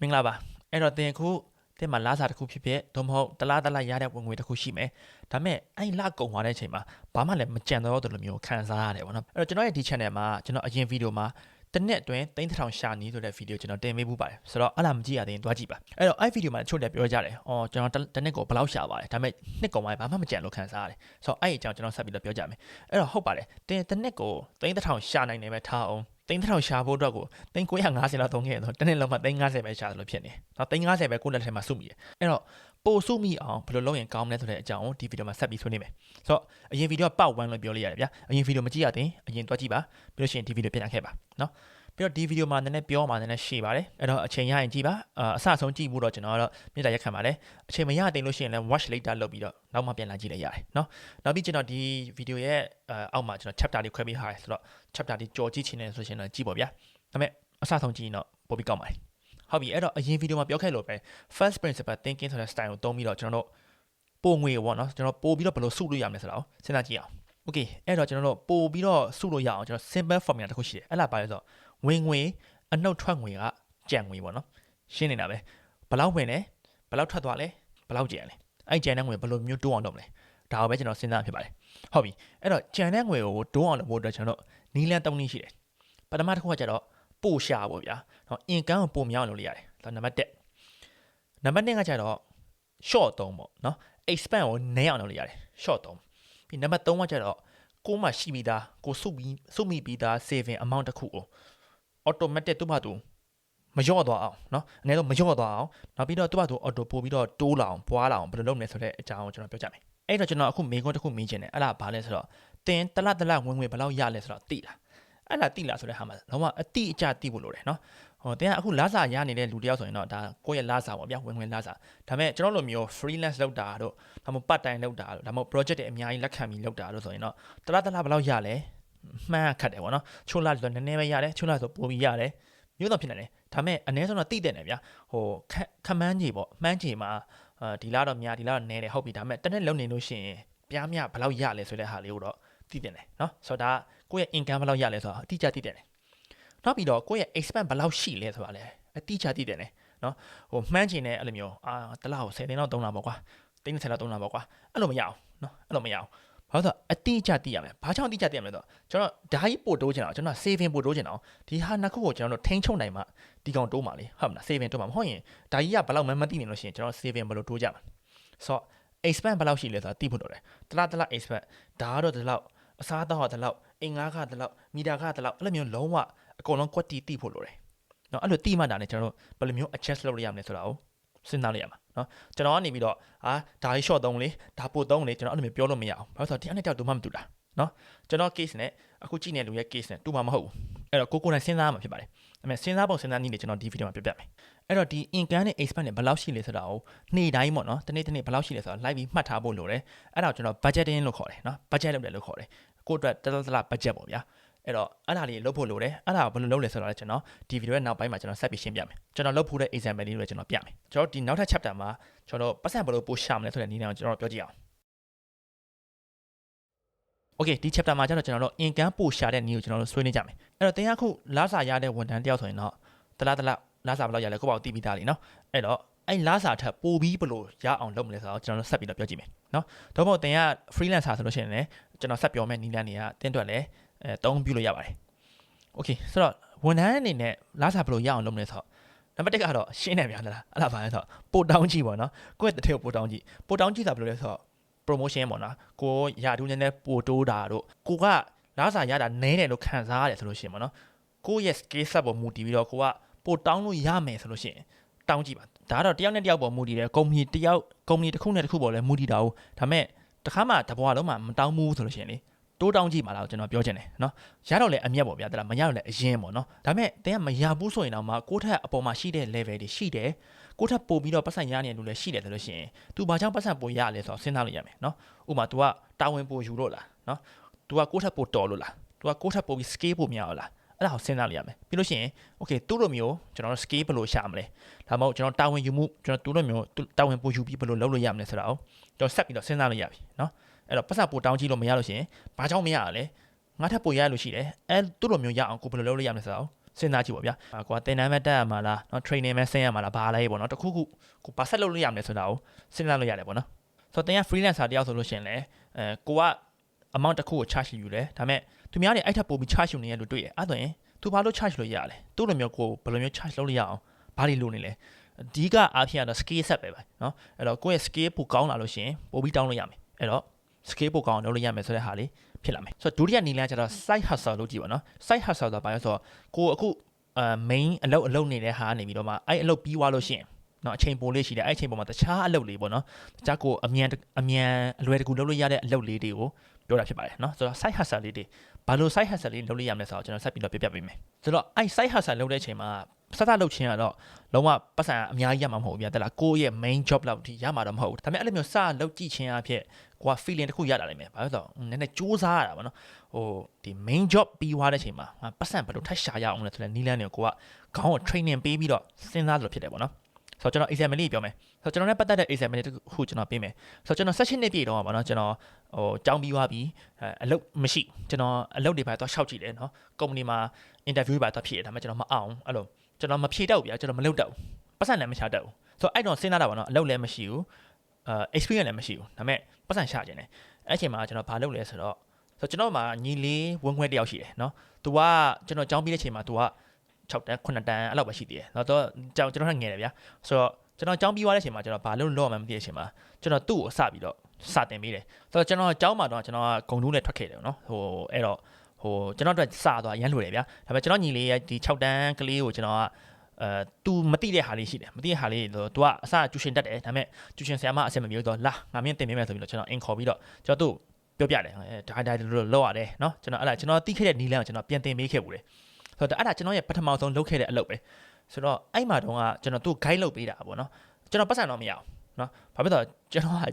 မင်္ဂလာပါအဲ့တော့တင်ခုတင်မှာလာစားတစ်ခုဖြစ်ဖြစ်သို့မဟုတ်တလားရတဲ့ဝင်ငွေတစ်ခုရှိမယ်ဒါပေမဲ့အဲ့လကုန်သွားတဲ့အချိန်မှာဘာမှလည်းမကြံတော့တယ်လို့မျိုးခံစားရတယ်ပေါ့နော်အဲ့တော့ကျွန်တော်ရဲ့ဒီ channel မှာကျွန်တော်အရင်ဗီဒီယိုမှာတစ်နှစ်အတွင်း3000ရှာနီးဆိုတဲ့ဗီဒီယိုကျွန်တော်တင်ပေးမှုပါတယ်ဆိုတော့အဲ့လားမကြည့်ရသေးရင်တွားကြည့်ပါအဲ့တော့အဲ့ဗီဒီယိုမှာချို့တယ်ပြောကြတယ်အော်ကျွန်တော်တစ်နှစ်ကိုဘယ်လောက်ရှာပါတယ်ဒါပေမဲ့နှစ်ကုန်ပိုင်းဘာမှမကြံလို့ခံစားရတယ်ဆိုတော့အဲ့အကြောင်းကျွန်တော်ဆက်ပြီးတော့ပြောကြမယ်အဲ့တော့ဟုတ်ပါတယ်တင်တစ်နှစ်ကို3000ရှာနိုင်တယ်ပဲထားအောင်3000ရှာဖို့အတွက်ကို3950လောက်သုံးခဲ့တော့တစ်နှစ်လုံးမှာ350ပဲရှာတယ်လို့ဖြစ်နေ။နော်350ပဲကိုယ့်လက်ထဲမှာစုမိတယ်။အဲ့တော့ပို့စုမိအောင်ဘယ်လိုလုပ်ရင်ကောင်းမလဲဆိုတဲ့အကြောင်းကိုဒီဗီဒီယိုမှာဆက်ပြီးဆွေးနွေးမယ်။ဆိုတော့အရင်ဗီဒီယိုကpart 1လို့ပြောလိုက်ရတယ်ဗျာ။အရင်ဗီဒီယိုမကြည့်ရသေးအရင်တွားကြည့်ပါ။ပြီးလို့ရှိရင်ဒီဗီဒီယိုပြန်ခဲ့ပါနော်။ပြီးတော့ဒီဗီဒီယိုမှာနည်းနည်းပြောမှနည်းနည်းရှည်ပါတယ်။အဲ့တော့အချိန်ရရင်ကြည့်ပါ။အစအဆုံးကြည့်ဖို့တော့ကျွန်တော်ကတော့မြေတားရက်ခံပါတယ်။အချိန်မရသေးလို့ရှိရင်လည်း watch later လုပ်ပြီးတော့နောက်မှပြန်လာကြည့်လိုက်ရတယ်နော်။နောက်ပြီးကျွန်တော်ဒီဗီဒီယိုရဲ့အောက်မှာကျွန်တော် chapter လေးခွဲပြီးထားတယ်ဆိုတော့ chapter လေးကြော်ကြည့်ချင်တယ်ဆိုရှင်တော့ကြည့်ပါဗျာ။ဒါပေမဲ့အစဆုံးကြည့်ရင်တော့ပိုပြီးကောင်းပါတယ်ဟုတ်ပြီအဲ့တော့အရင်ဗီဒီယိုမှာပြောခဲ့လို့ပဲ first principle thinking ဆိုတဲ့ style ကိုသုံးပြီးတော့ကျွန်တော်တို့ပိုငွေပေါ့နော်ကျွန်တော်ပို့ပြီးတော့ဘယ်လိုစုလို့ရမလဲဆိုတော့စဉ်းစားကြည့်အောင် okay အဲ့တော့ကျွန်တော်တို့ပို့ပြီးတော့စုလို့ရအောင်ကျွန်တော် simple formula တစ်ခုရှိတယ်အဲ့ဒါပါလဲဆိုတော့ဝင်ငွေအနှုတ်ထွက်ငွေကကြံငွေပေါ့နော်ရှင်းနေတာပဲဘယ်လောက်ဝင်လဲဘယ်လောက်ထွက်သွားလဲဘယ်လောက်ကြံလဲအဲ့ကြံတဲ့ငွေဘယ်လိုမျိုးတိုးအောင်လုပ်မလဲဒါကိုပဲကျွန်တော်စဉ်းစားဖြစ်ပါတယ်ဟုတ်ပြီအဲ့တော့ကြံတဲ့ငွေကိုတိုးအောင်လုပ်ဖို့အတွက်ကျွန်တော်တို့နီးလန်း၃နည်းရှိတယ်ပထမတစ်ခုကကျတော့ပို့ရှာပေါ့ဗျာနော် income ကိုပို့မြောင်းလုပ်လို့ရတယ်ဒါနံပါတ်1နံပါတ်2ကကျတော့ short သုံးပေါ့နော် expand ကိုနည်းအောင်လုပ်လို့ရတယ် short သုံးပြီးနံပါတ်3ကကျတော့ကိုမှရှိပြီးသားကိုစုမိပြီးသား saving amount တစ်ခုကို automatic သူ့ဘာသူမလျော့သွားအောင်နော်အနည်းဆုံးမလျော့သွားအောင်နောက်ပြီးတော့သူ့ဘာသူ auto ပို့ပြီးတော့တိုးလာအောင်ပွားလာအောင်ဘယ်လိုလုပ်မလဲဆိုတဲ့အကြောင်းကိုကျွန်တော်ပြောကြမယ်အဲ့တော့ကျွန်တော်အခုမေးခွန်းတစ်ခုမေးချင်တယ်အဲ့ဒါဘာလဲဆိုတော့တင်တလဝင်ငွေဘယ်လောက်ရလဲဆိုတော့သိလားအဲ့ဒါတိလာဆိုတဲ့ဟာမှာလုံးဝအတိအကျတိဖို့လိုတယ်နော်ဟိုတင်ကအခုလာစာရနေတဲ့လူတယောက်ဆိုရင်တော့ဒါကိုယ့်ရဲ့လာစာပေါ့ဗျာဝင်ငွေလာစာဒါပေမဲ့ကျွန်တော်လိုမျိုး freelance လုပ်တာတို့ဒါမှမဟုတ် part time လုပ်တာတို့ဒါမှမဟုတ် project တွေအများကြီးလက်ခံပြီးလုပ်တာတို့ဆိုရင်တော့တလဘယ်လောက်ရလဲမှန်းခတ်တယ်ပေါ့နော်ချိုးလာဆိုနည်းနည်းပဲရတယ်ချိုးလာဆိုပိုပြီးရတယ်မျိုးတော့ဖြစ်နေတယ်ဒါပေမဲ့အနည်းဆုံးတော့တိတယ်နေဗျာဟိုခမန်းကြီးပေါ့မှန်းကြီးမှာဒီလားတော့များဒီလားတော့နည်းတယ်ဟုတ်ပြီဒါပေမဲ့တနေ့လုံနေလို့ရှိရင်ပြားမြဘယ်လောက်ရလဲဆိုတဲ့ဟာလေးကိုတော့သိတယ်နော်ဆိုတော့ဒါကိုယ့်ရဲ့ income ဘယ်လောက်ရလဲဆိုတော့အတိအကျသိတယ်နောက်ပြီးတော့ကိုယ့်ရဲ့ expense ဘယ်လောက်ရှိလဲဆိုတာလည်းအတိအကျသိတယ်နော်ဟိုမှန်းချင်တဲ့အဲ့လိုမျိုးတစ်လကို10သိန်းလောက်သုံးတာပေါ့ကွာ30လောက်သုံးတာပေါ့ကွာအဲ့လိုမရအောင်နော်အဲ့လိုမရအောင်ဘာလို့ဆိုအတိအကျသိရမယ်ဘာကြောင့်အတိအကျသိရမလဲဆိုတော့ကျွန်တော်ဓာကြီးပို့တိုးချင်အောင်ကျွန်တော် saving ပို့တိုးချင်အောင်ဒီဟာနှစ်ခုကိုကျွန်တော်တို့ထိန်းချုပ်နိုင်မှဒီကောင်တိုးမှာလေဟုတ်မလား saving တိုးမှာမဟုတ်ရင်ဓာကြီးကဘယ်လောက်မှမသိနေလို့ရှိရင်ကျွန်တော် saving ဘယ်လိုတိုးကြမှာဆိုတော့ expense ဘယ်လောက်ရှိလဲဆိုတာသိဖို့လိုတယ်တလား expense ဒါကတော့ဒီလောက်အစားအသောက်ကဒီလောက်အိမ်ငါးကဒီလောက်မီတာကဒီလောက်အဲ့လိုမျိုးလုံးဝအကုန်လုံးကွက်တီတိဖို့လိုတယ်နော်အဲ့လိုတိမှတာနဲ့ကျွန်တော်တို့ဘယ်လိုမျိုး adjust လုပ်လို့ရမလဲဆိုတာကိုစဉ်းစားလို့ရမှာနော်ကျွန်တော်ကနေပြီးတော့ဒါကြီး short သုံးလေဒါပို့သုံးလေကျွန်တော်အဲ့လိုမျိုးပြောလို့မရအောင်ဘာလို့ဆိုတော့တရားနဲ့တောက်တူမှမတူတာနော်ကျွန်တော် case နဲ့အခုကြည့်နေလူရဲ့ case နဲ့တူမှာမဟုတ်ဘူးအဲ့တော့ကိုယ်နဲ့စဉ်းစားမှာဖြစ်ပါတယ်အဲ့မဲ့စဉ်းစားပုံစဉ်းစားနည်းနဲ့ကျွန်တော်ဒီဗီဒီယိုမှာပြပြမယ်အဲ့တော့ဒီ income နဲ့ expense နဲ့ဘယ်လောက်ရှိလဲဆိုတာကိုနေ့တိုင်းပေါ့နော်တနေ့ဘယ်လောက်ရှိလဲဆိုတာ live ပြီးမှတ်ထားဖို့လိုတယ်အဲ့ဒါကိုကျွန်တော် budgeting လို့ခေါ်တယ်နော် budget လုပ်တယ်လို့ခေါ်တယ်ကိုယ့်အတွက်တလ budget ပေါ့ဗျာအဲ့တော့အဲ့ဒါလေးလုပ်ဖို့လိုတယ်အဲ့ဒါကိုဘယ်လိုလုပ်လဲဆိုတော့ကျွန်တော်ဒီဗီဒီယိုရဲ့နောက်ပိုင်းမှာကျွန်တော်ဆက်ပြီးရှင်းပြမယ်ကျွန်တော်လုပ်ဖို့တဲ့ example လေးတွေကျွန်တော်ပြမယ်ကျွန်တော်ဒီနောက်ထပ် chapter မှာကျွန်တော်ပတ်စံဘယ်လိုပို့ရှာမလဲဆိုတဲ့နည်းလမ်းကိုကျွန်တော်ပြောကြည့်အောင် okay ဒီ chapter မှာကျတော့ကျွန်တော်တို့ income ပို့ရှာတဲ့နည်းကိုကျွန်တော်တို့ဆွေးနွေးကြမယ်အဲ့တော့တင်ရခုလာစာရတဲ့ဝန်ထမ်းတယောက်ဆိုရင်တော့တလလာစာဘယ်လောက်ရလဲကိုယ့်ဘာကိုသိပြီးသားလीနော်အဲ့တော့အဲ့လာစာထပ်ပို့ပြီးဘယ်လိုရအောင်လုပ်မလဲဆိုတော့ကျွန်တော်တို့ဆက်ပြီးတော့ပြောကြည့်မယ်နော်တော့မဟုတ်တင်ရ freelancer ဆိုလို့ရှိရင်လည်းကျွန်တော်ဆက်ပြောမယ့်နည်းလမ်းတွေကတင်းတွက်လဲတုံးပြလို့ရပါတယ် okay ဆိုတော့ဝန်ထမ်းအနေနဲ့လာစာဘယ်လိုရအောင်လုပ်မလဲဆိုတော့နံပါတ်1ကတော့ရှင်းနေပြန်လားအဲ့ဒါပါလဲဆိုတော့ပို့တောင်းကြည့်ပေါ့နော်ကိုယ့်ရဲ့တစ်ထည့်ကိုပို့တောင်းကြည့်တာဘယ်လိုလဲဆိုတော့ promotion ပေါ့နော်ကိုရတူးနေနဲ့ပို့တိုးတာတို့ကိုကလာစာရတာနည်းတယ်လို့ခံစားရတယ်ဆိုလို့ရှိရင်ပေါ့နော်ကိုရဲ့ skill set ပေါ်မူတည်ပြီးတော့ကိုကပို့တောင်းလို့ရမယ်ဆိုလို့ရှိရင်တောင်းကြည့်ပါဒါကတော့တယောက်နဲ့တယောက်ပေါ်မူတည်တယ်ကုမ္ပဏီတစ်ခုနဲ့တစ်ခုပေါ်လဲမူတည်တာဟုတ်ဒါပေမဲ့တခါမှတဘွားလုံးမှမတောင်းဘူးဆိုလို့ရှိရင်လေတိုးတောင်းကြည့်ပါလားကျွန်တော်ပြောချင်တယ်နော်ရတော့လဲအမျက်ပေါ့ဗျာဒါမရတော့လဲအရင်ပေါ့နော်ဒါပေမဲ့တင်းကမရဘူးဆိုရင်တော့မှကိုထက်အပေါ်မှာရှိတဲ့ level တွေရှိတယ်ကိုထက်ပို့ပြီးတော့ပတ်စံရနေတယ်လို့လည်းရှိတယ်ဆိုလို့ရှိရင် तू ဘာကြောင့်ပတ်စံပို့ရလဲဆိုတော့စဉ်းစားလို့ရမယ်နော်ဥပမာ तू ကတာဝန်ပို့ယူလို့လားနော် तू ကကိုထက်ပို့တော်လို့လား तू ကကိုထက်ပို့ပြီး scale ပို့များလားအဲ့ဒါကိုစဉ်းစားလို့ရမယ်ပြီးလို့ရှိရင် okay သူ့လိုမျိုးကျွန်တော်တို့ scale ဘယ်လိုရှာမလဲဒါမှမဟုတ်ကျွန်တော်တာဝန်ယူမှုကျွန်တော်သူ့လိုမျိုးတာဝန်ပို့ယူပြီးဘယ်လိုလုပ်လို့ရမလဲဆိုတာကိုကျွန်တော်ဆက်ပြီးတော့စဉ်းစားလို့ရပြီနော်အဲ့တော့ပတ်စံပို့တောင်းကြည့်လို့မရလို့ရှိရင်ဘာကြောင့်မရလဲငါထပ်ပို့ရလို့ရှိတယ်အဲသူ့လိုမျိုးရအောင်ကိုဘယ်လိုလုပ်လို့ရမလဲဆိုတော့ စဉ်းစားကြည့်ပါဗျာကိုကသင်တန်းမဲ့တက်ရမှာလားเนาะ training မဲ့ဆင်းရမှာလားဘာလဲပေါ့เนาะတခုခုကိုဘာဆက်လုပ်လို့ရမလဲဆိုတာကိုစဉ်းစားလို့ရတယ်ပေါ့เนาะဆိုတော့သင်က freelancer တယောက်ဆိုလို့ရှိရင်လည်းကိုက amount တစ်ခုကို charge ယူတယ်ဒါပေမဲ့သူများတွေအဲ့ထပ်ပို့ပြီး charge ယူနေရလို့တွေ့ရအဲ့ဆိုရင်သူဘာလို့ charge လို့ရလဲသူ့လိုမျိုးကိုဘယ်လိုမျိုး charge လုပ်လို့ရအောင်ဘာတွေလုပ်နေလဲအဓိကအားဖြင့်ကတော့ skill set ပဲเนาะအဲ့တော့ကိုယ့်ရဲ့ skill ပိုကောင်းလာလို့ရှိရင်ပိုပြီးတောင်းလို့ရမယ်အဲ့တော့ skill ပိုကောင်းလုပ်လို့ရမယ်ဆိုတဲ့ဟာလေးဖြစ်လာမယ်ဆိုတော့ဒုတိယနည်းလမ်းကျတော့ side hustle လို့ကြည့်ပါเนาะ side hustle ဆိုတာဘာလဲဆိုတော့ကိုအခုmain အလုပ်နေတဲ့ဟာနေပြီးတော့မှအဲ့အလုပ်ပြီးသွားလို့ရှိရင်เนาะအချိန်ပိုလေးရှိတယ်အဲ့အချိန်ပေါ်မှာတခြားအလုပ်လေးပေါ့เนาะတခြားကိုအမြန်အလွယ်တကူလုပ်လို့ရတဲ့အလုပ်လေးတွေကိုပြောတာဖြစ်ပါတယ်เนาะဆိုတော့ side hustle လေးတွေဘာလို့ side hustle လေးလုပ်လို့ရမလဲဆိုတော့ကျွန်တော်ဆက်ပြီးတော့ပြပြပေးမယ်ဆိုတော့အဲ့ side hustle လုပ်တဲ့အချိန်မှာစသလုပ်ချင်းကတော့လုံးဝပတ်စံအများကြီးရမှာမဟုတ်ဘူးဗျာတဲ့လားကိုယ့်ရဲ့ main job လောက်ထိရမှာတော့မဟုတ်ဘူးဒါပေမဲ့အဲ့လိုမျိုးစလုပ်ကြည့်ချင်းအဖြစ်ကိုက feeling တစ်ခုရလာနိုင်မယ်ဘာလို့ဆိုတော့နည်းနည်းစူးစမ်းရတာပေါ့နော်ဒီ main job ပြီးသွားတဲ့အချိန်မှာပတ်စံဘယ်လိုထပ်ရှာရအောင်လဲဆိုတဲ့နီးလန်းတွေကိုကခေါင်းကို training ပေးပြီးတော့စဉ်းစားလို့ဖြစ်တယ်ပေါ့နော်ဆိုတော့ကျွန်တော် example လေးပြောမယ်ဆိုတော့ကျွန်တော်နဲ့ပတ်သက်တဲ့ example လေးတစ်ခုကျွန်တော်ပေးမယ်ဆိုတော့ကျွန်တော် session နှစ်ပြည့်တော့ပါနော်ကျွန်တော်ကြောင်းပြီးသွားပြီးအလုပ်မရှိကျွန်တော်အလုပ်တွေပါတော့ရှောက်ကြည့်တယ်နော် company မှာ interview ပါတော့ဖြစ်တယ်ဒါပေမဲ့ကျွန်တော်မအောင်အဲ့လိုကျွန်တော်မဖြေတော့ဘူးဗျာကျွန်တော်မလုပ်တော့ဘူးပတ်စံလည်းမချတော့ဘူးဆိုတော့အဲ့တော့စဉ်းစားတာပါနော်အလုပ်လည်းမရှိဘူးexperience လည်းမရှိဘူးဒါပေမဲ့ပတ်စံရှာခြင်းတယ်အဲ့အချိန်မှာကျွန်တော်ဘာလုပ်လဲဆိုတော့ကျွန်တော်မှာညီလေးဝင်းခွဲတယောက်ရှိတယ်နော်သူကကျွန်တော်ကြောင်းပြီးတဲ့အချိန်မှာသူက6တန်း9တန်းအဲ့လောက်ပဲရှိသေးတယ်။တော့ကျွန်တော်ငယ်တယ်ဗျာ။ဆိုတော့ကျွန်တော်ကြောင်းပြီးသွားတဲ့အချိန်မှာကျွန်တော်ဘာလို့လော့မှမသိတဲ့အချိန်မှာကျွန်တော်သူ့ကိုစပြီးတော့စတင်ပေးတယ်။ဆိုတော့ကျွန်တော်ကြောင်းမှာတော့ကျွန်တော်ကဂုံတူးနဲ့ထွက်ခဲ့တယ်နော်။အဲ့တော့ကျွန်တော်တို့စသွားရမ်းလွယ်တယ်ဗျာ။ဒါပေမဲ့ကျွန်တော်ညီလေးရဲ့ဒီ6တန်းကလေးကိုကျွန်တော်ကသူမသိတဲ့ဟာလေးရှိတယ်။မသိတဲ့ဟာလေးသူကအစကျူရှင်တက်တယ်။ဒါပေမဲ့ကျူရှင်ဆရာမအဆင်မပြေတော့လာငါမင်းတင်ပေးမယ်ဆိုပြီးတော့ကျွန်တော်အင်ခေါ်ပြီးတော့ကျွန်တော်သူ့ပြောပြတယ်။ဒါလို့လောက်ရတယ်နော်။ကျွန်တော်သိခဲ့တဲ့နီးလန်းကိုကျွန်တော်ပြန်တင်ပေးခဲ့ဘူးလေ။ဆိုတော့အဲ့ဒါကျွန်တော်ရဲ့ပထမဆုံးလုပ်ခဲ့တဲ့အလုပ်ပဲဆိုတော့အဲ့မှာတော့ကကျွန်တော်သူ့ guide လုပ်ပေးတာပေါ့နော်ကျွန်တော်ပတ်စံတော့မရအောင်နော်ဘာဖြစ်တော့ကျွန်တော်က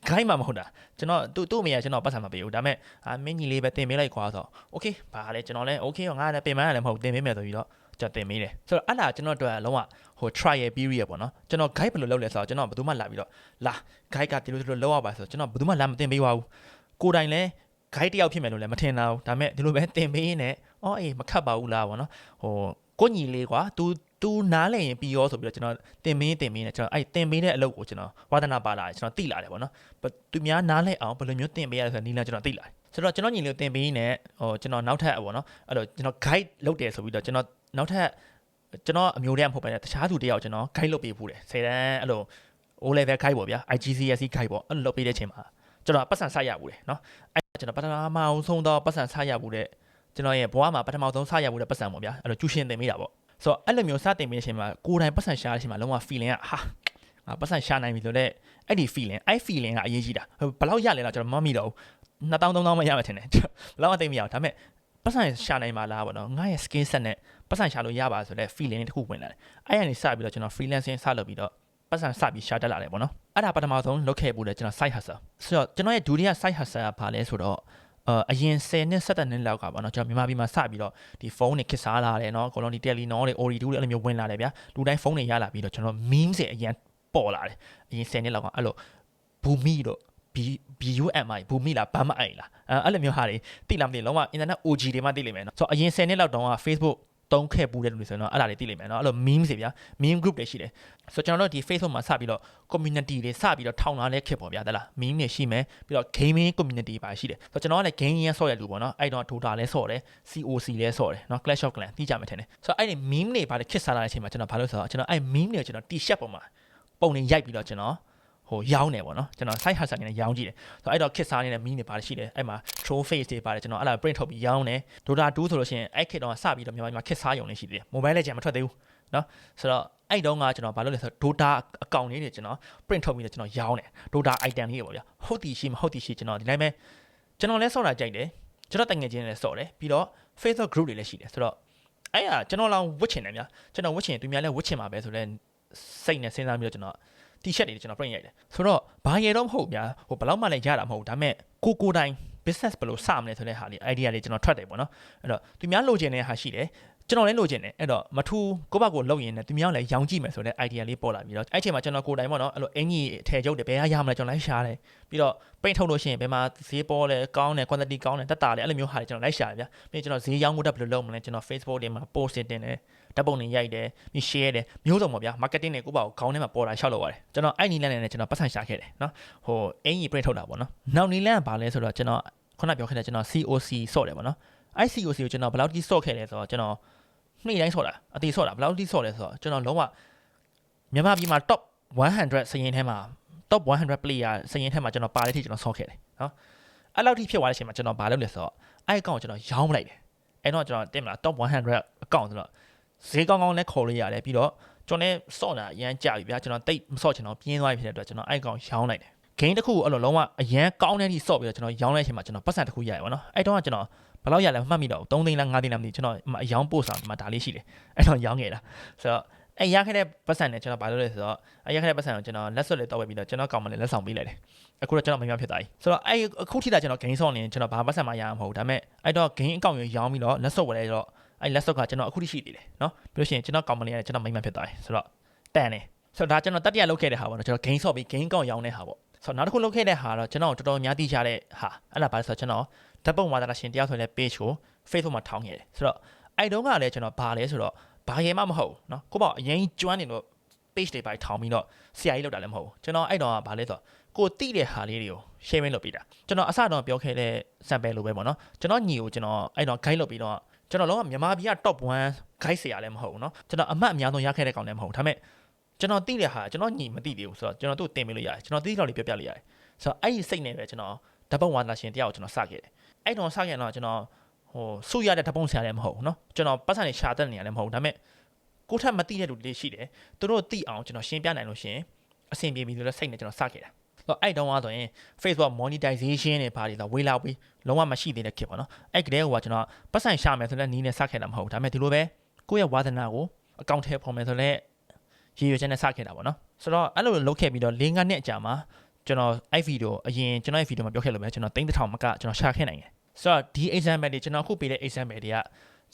guide မှမဟုတ်တာကျွန်တော်သူ့အမေကကျွန်တော်ပတ်စံမပေးဘူးဒါပေမဲ့မင်းကြီးလေးပဲတင်ပေးလိုက်ခွာဆိုတော့ okay ဘာလဲကျွန်တော်လည်း okay ငါလည်းပြင်မရတယ်မဟုတ်တင်ပေးမယ်ဆိုပြီးတော့ကျွန်တော်တင်ပေးတယ်ဆိုတော့အဲ့ဒါကျွန်တော်တို့ကလုံးဝtrial period ပေါ့နော်ကျွန်တော် guide ဘယ်လိုလုပ်လဲဆိုတော့ကျွန်တော်ဘယ်သူမှလာပြီးတော့လာ guide ကဒီလိုလောက်ရပါဆိုတော့ကျွန်တော်ဘယ်သူမှလာမတင်ပေးပါဘူးကိုယ်တိုင်လည်း guide တယောက်ဖြစ်မယ်လို့လည်းမထင်တာဘူးဒါပေမဲ့ဒီလိုပဲတင်ပေးနေအေးမခတ်ပါဘူးလားပေါ့နော်ကိုညီလေးကွာ तू နားလည်ရင်ပြီးရောဆိုပြီးတော့ကျွန်တော်တင်မင်းနဲ့ကျွန်တော်အဲ့တင်ပေးတဲ့အလုပ်ကိုကျွန်တော်ဝါသနာပါလာတယ်ကျွန်တော်သိလာတယ်ပေါ့နော်သူများနားလည်အောင်ဘယ်လိုမျိုးတင်ပေးရလဲဆိုတော့နီးလန်းကျွန်တော်သိလာတယ်ဆိုတော့ကျွန်တော်ညီလေးကိုတင်ပေးနေကျွန်တော်နောက်ထပ်ပေါ့နော်အဲ့တော့ကျွန်တော် guide လုပ်တယ်ဆိုပြီးတော့ကျွန်တော်နောက်ထပ်ကျွန်တော်အမျိုးတည်းမဟုတ်ပါနဲ့တခြားသူတယောက်ကျွန်တော် guide လုပ်ပေးဖို့တယ်10တန်းအဲ့လို O level guide ပေါ့ဗျာ IGCSE guide ပေါ့အဲ့လိုလုပ်ပေးတဲ့အချိန်မှာကျွန်တော်ပတ်စံဆက်ရဘူးတယ်နော်အဲ့ကျွန်တော်ပထမအောင်ဆုံးတော့ပတ်စံဆက်ရဘူးတဲ့ကျွန်တော်ရဲ့ဘဝမှာပထမဆုံးစရဘူးတဲ့ပတ်စံပေါ့ဗျာအဲ့လိုကျူရှင်တင်မိတာပေါ့ဆိုတော့အဲ့လိုမျိုးစတင်ပြီးတဲ့အချိန်မှာကိုယ်တိုင်ပတ်စံရှာတဲ့အချိန်မှာလုံးဝ feeling ကဟာငါပတ်စံရှာနိုင်ပြီဆိုတော့အဲ့ဒီ feeling ကအရေးကြီးတာဘယ်လောက်ရလဲတော့ကျွန်တော်မမိတော့ဘူး2000 3000မရမှထင်တယ်ဘယ်လောက်အသိမရအောင်ဒါပေမဲ့ပတ်စံရှာနိုင်မှာလားပေါ့နော်ငါရဲ့ skill set နဲ့ပတ်စံရှာလို့ရပါဆိုတဲ့ feeling တစ်ခုဝင်လာတယ်အဲ့ရနေစပြီးတော့ကျွန်တော် freelancing စလုပ်ပြီးတော့ပတ်စံစပြီးရှာတက်လာတယ်ပေါ့နော်အဲ့ဒါပထမဆုံးလုပ်ခဲ့ဘူးလေကျွန်တော် side hustle ဆိုတော့ကျွန်တော်ရဲ့ဒုတိယ side hustle ကဘာလဲဆိုတော့အရင်10နှစ်17နှစ်လောက်ကပါเนาะကျွန်တော်မြန်မာပြည်မှာစပြီးတော့ဒီဖုန်းတွေခစ်စားလာတယ်เนาะအကုန်လုံးဒီ Telenor တွေ Ooredoo တွေအဲ့လိုမျိုးဝင်လာတယ်ဗျာလူတိုင်းဖုန်းတွေရလာပြီးတော့ကျွန်တော် meme တွေအရင်ပေါ်လာတယ်အရင်10နှစ်လောက်ကအဲ့လိုဘူမီတို့ BUMI ဘူမီလားဘာမအိုင်လားအဲ့လိုမျိုးဟာတွေတိလာမသိလုံးဝ internet OG တွေမှသိလိမ့်မယ်เนาะဆိုတော့အရင်10နှစ်လောက်တုန်းက Facebookတုံးခဲ့ပူးတဲ့လူတွေဆိုတော့အဲ့ဒါတွေသိလိမ့်မယ်เนาะအဲ့လို meme တွေဗျာ meme group တွေရှိတယ်ဆိုတော့ကျွန်တော်တို့ဒီ Facebook မှာစပြီးတော့ community တွေစပြီးတော့ထောင်လာတဲ့ခေတ်ပေါ့ဗျာတဲ့လား meme တွေရှိမယ်ပြီးတော့ gaming community ပါရှိတယ်ဆိုတော့ကျွန်တော်ကလည်း game ရဆော့ရလူပေါ့เนาะအဲ့တော့ Dota လဲဆော့တယ် COC လဲဆော့တယ်เนาะ Clash of Clans သိကြမှာထင်တယ်ဆိုတော့အဲ့ဒီ meme တွေပါလေခစ်စားလာတဲ့အချိန်မှာကျွန်တော်ဘာလို့ဆိုတော့ကျွန်တော်အဲ့ meme တွေကျွန်တော် T-shirt ပေါ်မှာပုံနေရိုက်ပြီးတော့ကျွန်တော်ရောင်းနေပေါ့နော်ကျွန်တော် side hustle နဲ့ရောင်းကြည့်တယ်ဆိုတော့အဲ့တော့ခစ်စားနေတဲ့ meme တွေပါတယ်ရှိတယ်အဲ့မှာ troll face တွေပါတယ်ကျွန်တော်အဲ့ဒါ print ထုတ်ပြီးရောင်းတယ် Dota 2ဆိုလို့ရှိရင်အဲ့ခေတ်တော့စပြီးတော့မြန်မာခစ်စားရုံလေးရှိသေးတယ် mobile legend မထွက်သေးဘူးနော်ဆိုတော့အဲ့တုန်းကကျွန်တော်ဘာလုပ်လဲဆိုတော့ Dota account လေးတွေကျွန်တော် print ထုတ်ပြီးတော့ကျွန်တော်ရောင်းတယ် Dota item လေးတွေပေါ့ဗျာဟုတ်တီရှိမဟုတ်တီရှိကျွန်တော်ဒီတိုင်းပဲကျွန်တော်လဲဆော့တာကြိုက်တယ်ကျွန်တော်တငယ်ချင်းလည်းဆော့တယ်ပြီးတော့ Facebook group တွေလည်းရှိတယ်ဆိုတော့အဲ့ဒါကျွန်တော်လောင်ဝတ်ချင်တယ်ဗျာကျွန်တော်ဝတ်ချင်သူများလည်းဝတ်ချင်မှာပဲဆိုတော့စိတ်နဲ့စဉ်းစားပြီးတော့ကျွန်တော်T-shirt တွေကျွန်တော် print ရိုက်တယ်ဆိုတော့ဘာရတော့မဟုတ်ဗျာဘယ်လောက်မှလည်းရတာမဟုတ်ဒါပေမဲ့ကိုတိုင်း business ဘယ်လိုစမလဲဆိုတဲ့ဟာလေး idea လေးကျွန်တော်ထွက်တယ်ပေါ့နော်အဲ့တော့သူများလိုချင်တဲ့ဟာရှိတယ် ကျွန်တော်လည်းလိုချင်တယ်အဲ့တော့မထူးကိုယ့်ဘက်ကိုလုံရင်လည်းသူများလည်းရောင်းကြည့်မယ်ဆိုတဲ့ idea လေးပေါ်လာပြီးတော့အဲ့ချိန်မှာကျွန်တော်ကိုယ်တိုင်ပေါ့နော်အဲ့လိုအင်ကြီးအထည်ချုပ်တွေဘယ်ရမလဲကျွန်တော်လိုက်ရှာတယ်ပြီးတော့ပိတ်ထုတ်လို့ရှိရင်ဘယ်မှာဈေးပေါ်လဲကောင်းတယ် quantity ကောင်းတယ်တက်တာလေအဲ့လိုမျိုးဟာတွေကျွန်တော်လိုက်ရှာတယ်ဗျာပြီးကျွန်တော်ဈေးရောင်းမှုတက်ဘယ်လိုလုပ်မလဲကျွန်တော် Facebook တွေမှာ post တင်တယ်ဓာတ်ပုံတွေရိုက်တယ်ပြီး share တယ်မျိုးစုံပေါ့ဗျာ marketing တွေကိုယ့်ဘာကိုခေါင်းထဲမှာပေါ်လာရှောက်လို့ရတယ်ကျွန်တော်အဲ့နီလန်းနဲ့ကျွန်တော်ပတ်ဆိုင်ရှာခဲ့တယ်နော်ဟိုအင်ကြီး print ထုတ်တာပေါ့နော်နောက်နီလန်းကဘာလဲဆိုတော့ကျွန်တော်ခုနပြောခဲ့တဲ့ကျွန်တော် COC ဆော့တယ်ပေါ့နော်အဲ့ COC ကိုကျွန်တော်ဘယ်လောက်ကြီးဆော့ခဲ့လဲဆိုတော့ကျွန်တော်နေ့တိုင်းဆော့တာအတီဆော့တာဘယ်လောက်ကြီးဆော့လဲဆိုတော့ကျွန်တော်လုံးဝမြန်မာပြည်မှာ top 100စရင်ထဲမှာ top 100 player စရင်ထဲမှာကျွန်တော်ပါတဲ့ထိကျွန်တော်ဆော့ခဲ့တယ်နော်အဲ့လောက်ထိဖြစ်သွားတဲ့အချိန်မှာကျွန်တော်ဘာလုပ်လဲဆိုတော့အဲ့ account ကိုကျွန်တော်ရောင်းလိုက်တယ်အဲ့တော့ကျွန်တော်တင်မလား top 100 account ဆိုတော့ဈေးကောင်းကောင်းနဲ့ခေါ်လို့ရတယ်ပြီးတော့ကျွန်တော်လည်းဆော့တာအရန်ကြပြီဗျာကျွန်တော်တိတ်မဆော့ချင်တော့ပြင်းသွားပြီဖြစ်တဲ့အတွက်ကျွန်တော်အဲ့ account ရောင်းလိုက်တယ် gain တစ်ခုအဲ့လိုလုံးဝအရန်ကောင်းတဲ့ထိဆော့ပြီးတော့ကျွန်တော်ရောင်းလိုက်ချိန်မှာကျွန်တော်ပတ်စံတစ်ခုရတယ်ပေါ့နော်အဲ့တော့ကျွန်တော်ဘယ်လောက်ရလဲမှတ်မိတော့3သိန်းလား5သိန်းလားမသိကျွန်တော်အရောင်းပို့ဆောင်ဒီမှာဒါလေးရှိတယ်အဲ့တော့ရောင်းခဲ့တာဆိုတော့အဲ့ရခဲ့တဲ့ပတ်စံနဲ့ကျွန်တော်ဘာလုပ်လဲဆိုတော့အဲ့ရခဲ့တဲ့ပတ်စံကိုကျွန်တော်လက်စွပ်လေးတောက်ဝယ်ပြီးတော့ကျွန်တော်ကောင်မလေးလက်ဆောင်ပေးလိုက်တယ်အခုတော့ကျွန်တော်မမြင်ဖြစ်သွားပြီဆိုတော့အဲ့အခုထိတာကျွန်တော် gain ဆော့နေကျွန်တော်ဘာပတ်စံမှရမှာမဟုတ်ဒါပေမဲ့အဲ့တော့ gain အကောင့်ကိုရောင်းပြီးတော့လက်စွပ်ဝယ်လိုက်တော့အဲ့လက်စွပ်ကကျွန်တော်အခုထိရှိသေးတယ်နော်ပြီးလို့ရှိရင်ကျွန်တော်ကောင်မလေးနဲ့ကျွန်တော်မိမဖြစ်သွားပြီဆိုတော့တန်တယ်ဆိုတော့ဒါကျွန်တော်တတိယလုပ်ခဲ့တဲ့ဟာပေါ့နော်ကျွန်တော် gain ဆော့ပြီး gain အကောင့်ရောင်းတဲ့ဟာပေါ့ဆိုတော့နောက်တစ်ခုလုပ်ခဲ့တဲ့ဟာတော့ကျွန်တော်တော်တော်များသိချတဲ့ဟာအဲ့ဒါဘာလဲဆိုတော့ကျွန်တော်ဓာတ်ပုံဝါဒနာရှင်တယောက်ဆိုတဲ့ page ကို Facebook မှာထောင်းခဲ့တယ်ဆိုတော့အဲ့တုန်းကလည်းကျွန်တော်ဘာလဲဆိုတော့ဘာရဲမှမဟုတ်เนาะကိုပေါ့အရင်ကျွမ်းနေလို့ page တွေပါထောင်းပြီးတော့ဆရာကြီးလောက်တာလည်းမဟုတ်ဘူးကျွန်တော်အဲ့တော့ဘာလဲဆိုတော့ကိုတိတဲ့ဟာလေးတွေကို share လုပ်ပေးတာကျွန်တော်အစတော့ပြောခဲ့တဲ့ sample လိုပဲပေါ့နော်ကျွန်တော်ညီကိုကျွန်တော်အဲ့တော့ guide လုပ်ပြီးတော့ကျွန်တော်လုံးဝမြန်မာပြည်က top 1 guide ဆရာလည်းမဟုတ်ဘူးเนาะကျွန်တော်အမှတ်အများဆုံးရခဲ့တဲ့ကောင်လည်းမဟုတ်ဒါပေမဲ့ကျွန်တော်သိတဲ့ဟာကျွန်တော်ညီမသိသေးဘူးဆိုတော့ကျွန်တော်သူ့တင်ပေးလို့ရတယ်ကျွန်တော်သိတော့လေးပြောပြလို့ရတယ်ဆိုတော့အဲ့ဒီစိတ်နဲ့ပဲကျွန်တော်ဓာတ်ပုံဝါသနာရှင်တယောက်ကိုကျွန်တော်စခဲ့တယ်အဲ့တော့စခဲ့တော့ကျွန်တော်ဟိုစုရတဲ့ဓာတ်ပုံဆရာလည်းမဟုတ်ဘူးเนาะကျွန်တော်ပတ်စံနေရှာတဲ့နေရာလည်းမဟုတ်ဒါပေမဲ့ကိုထက်မသိတဲ့လူတွေရှိတယ်သူတို့သိအောင်ကျွန်တော်ရှင်းပြနိုင်လို့ရှင်အဆင်ပြေပြီဆိုတော့စိတ်နဲ့ကျွန်တော်စခဲ့တာအဲ့တုန်းကဆိုရင် Facebook monetization တွေပါတယ်ဆိုဝေးလာပြီးလုံးဝမရှိသေးတဲ့ခေတ်ပေါ့နော်အဲ့ကလေးကကျွန်တော်ပတ်စံရှာမယ်ဆိုတော့နီးနဲ့စခဲ့တာမဟုတ်ဒါပေမဲ့ဒီလိုပဲကိုယ့်ရဲ့ဝါသနာကိုအကောင့်ထဲပေါ်မယ်ဆိုတော့ရည်ရွယ်ချက်နဲ့စခဲ့တာပေါ့နော်ဆိုတော့အဲ့လိုလုပ်ခဲ့ပြီးတော့၄-၅နှစ်အကြာမှာကျွန်တော်အဲ့ဗီဒီယိုအရင်ကျွန်တော်ရဲ့ဗီဒီယိုမှာပြောခဲ့လို့ပဲကျွန်တော်3000မကကျွန်တော်ရှာခဲ့နိုင်တယ်ဆိုတော့ဒီ example တွေကျွန်တော်အခုပေးတဲ့ example တွေက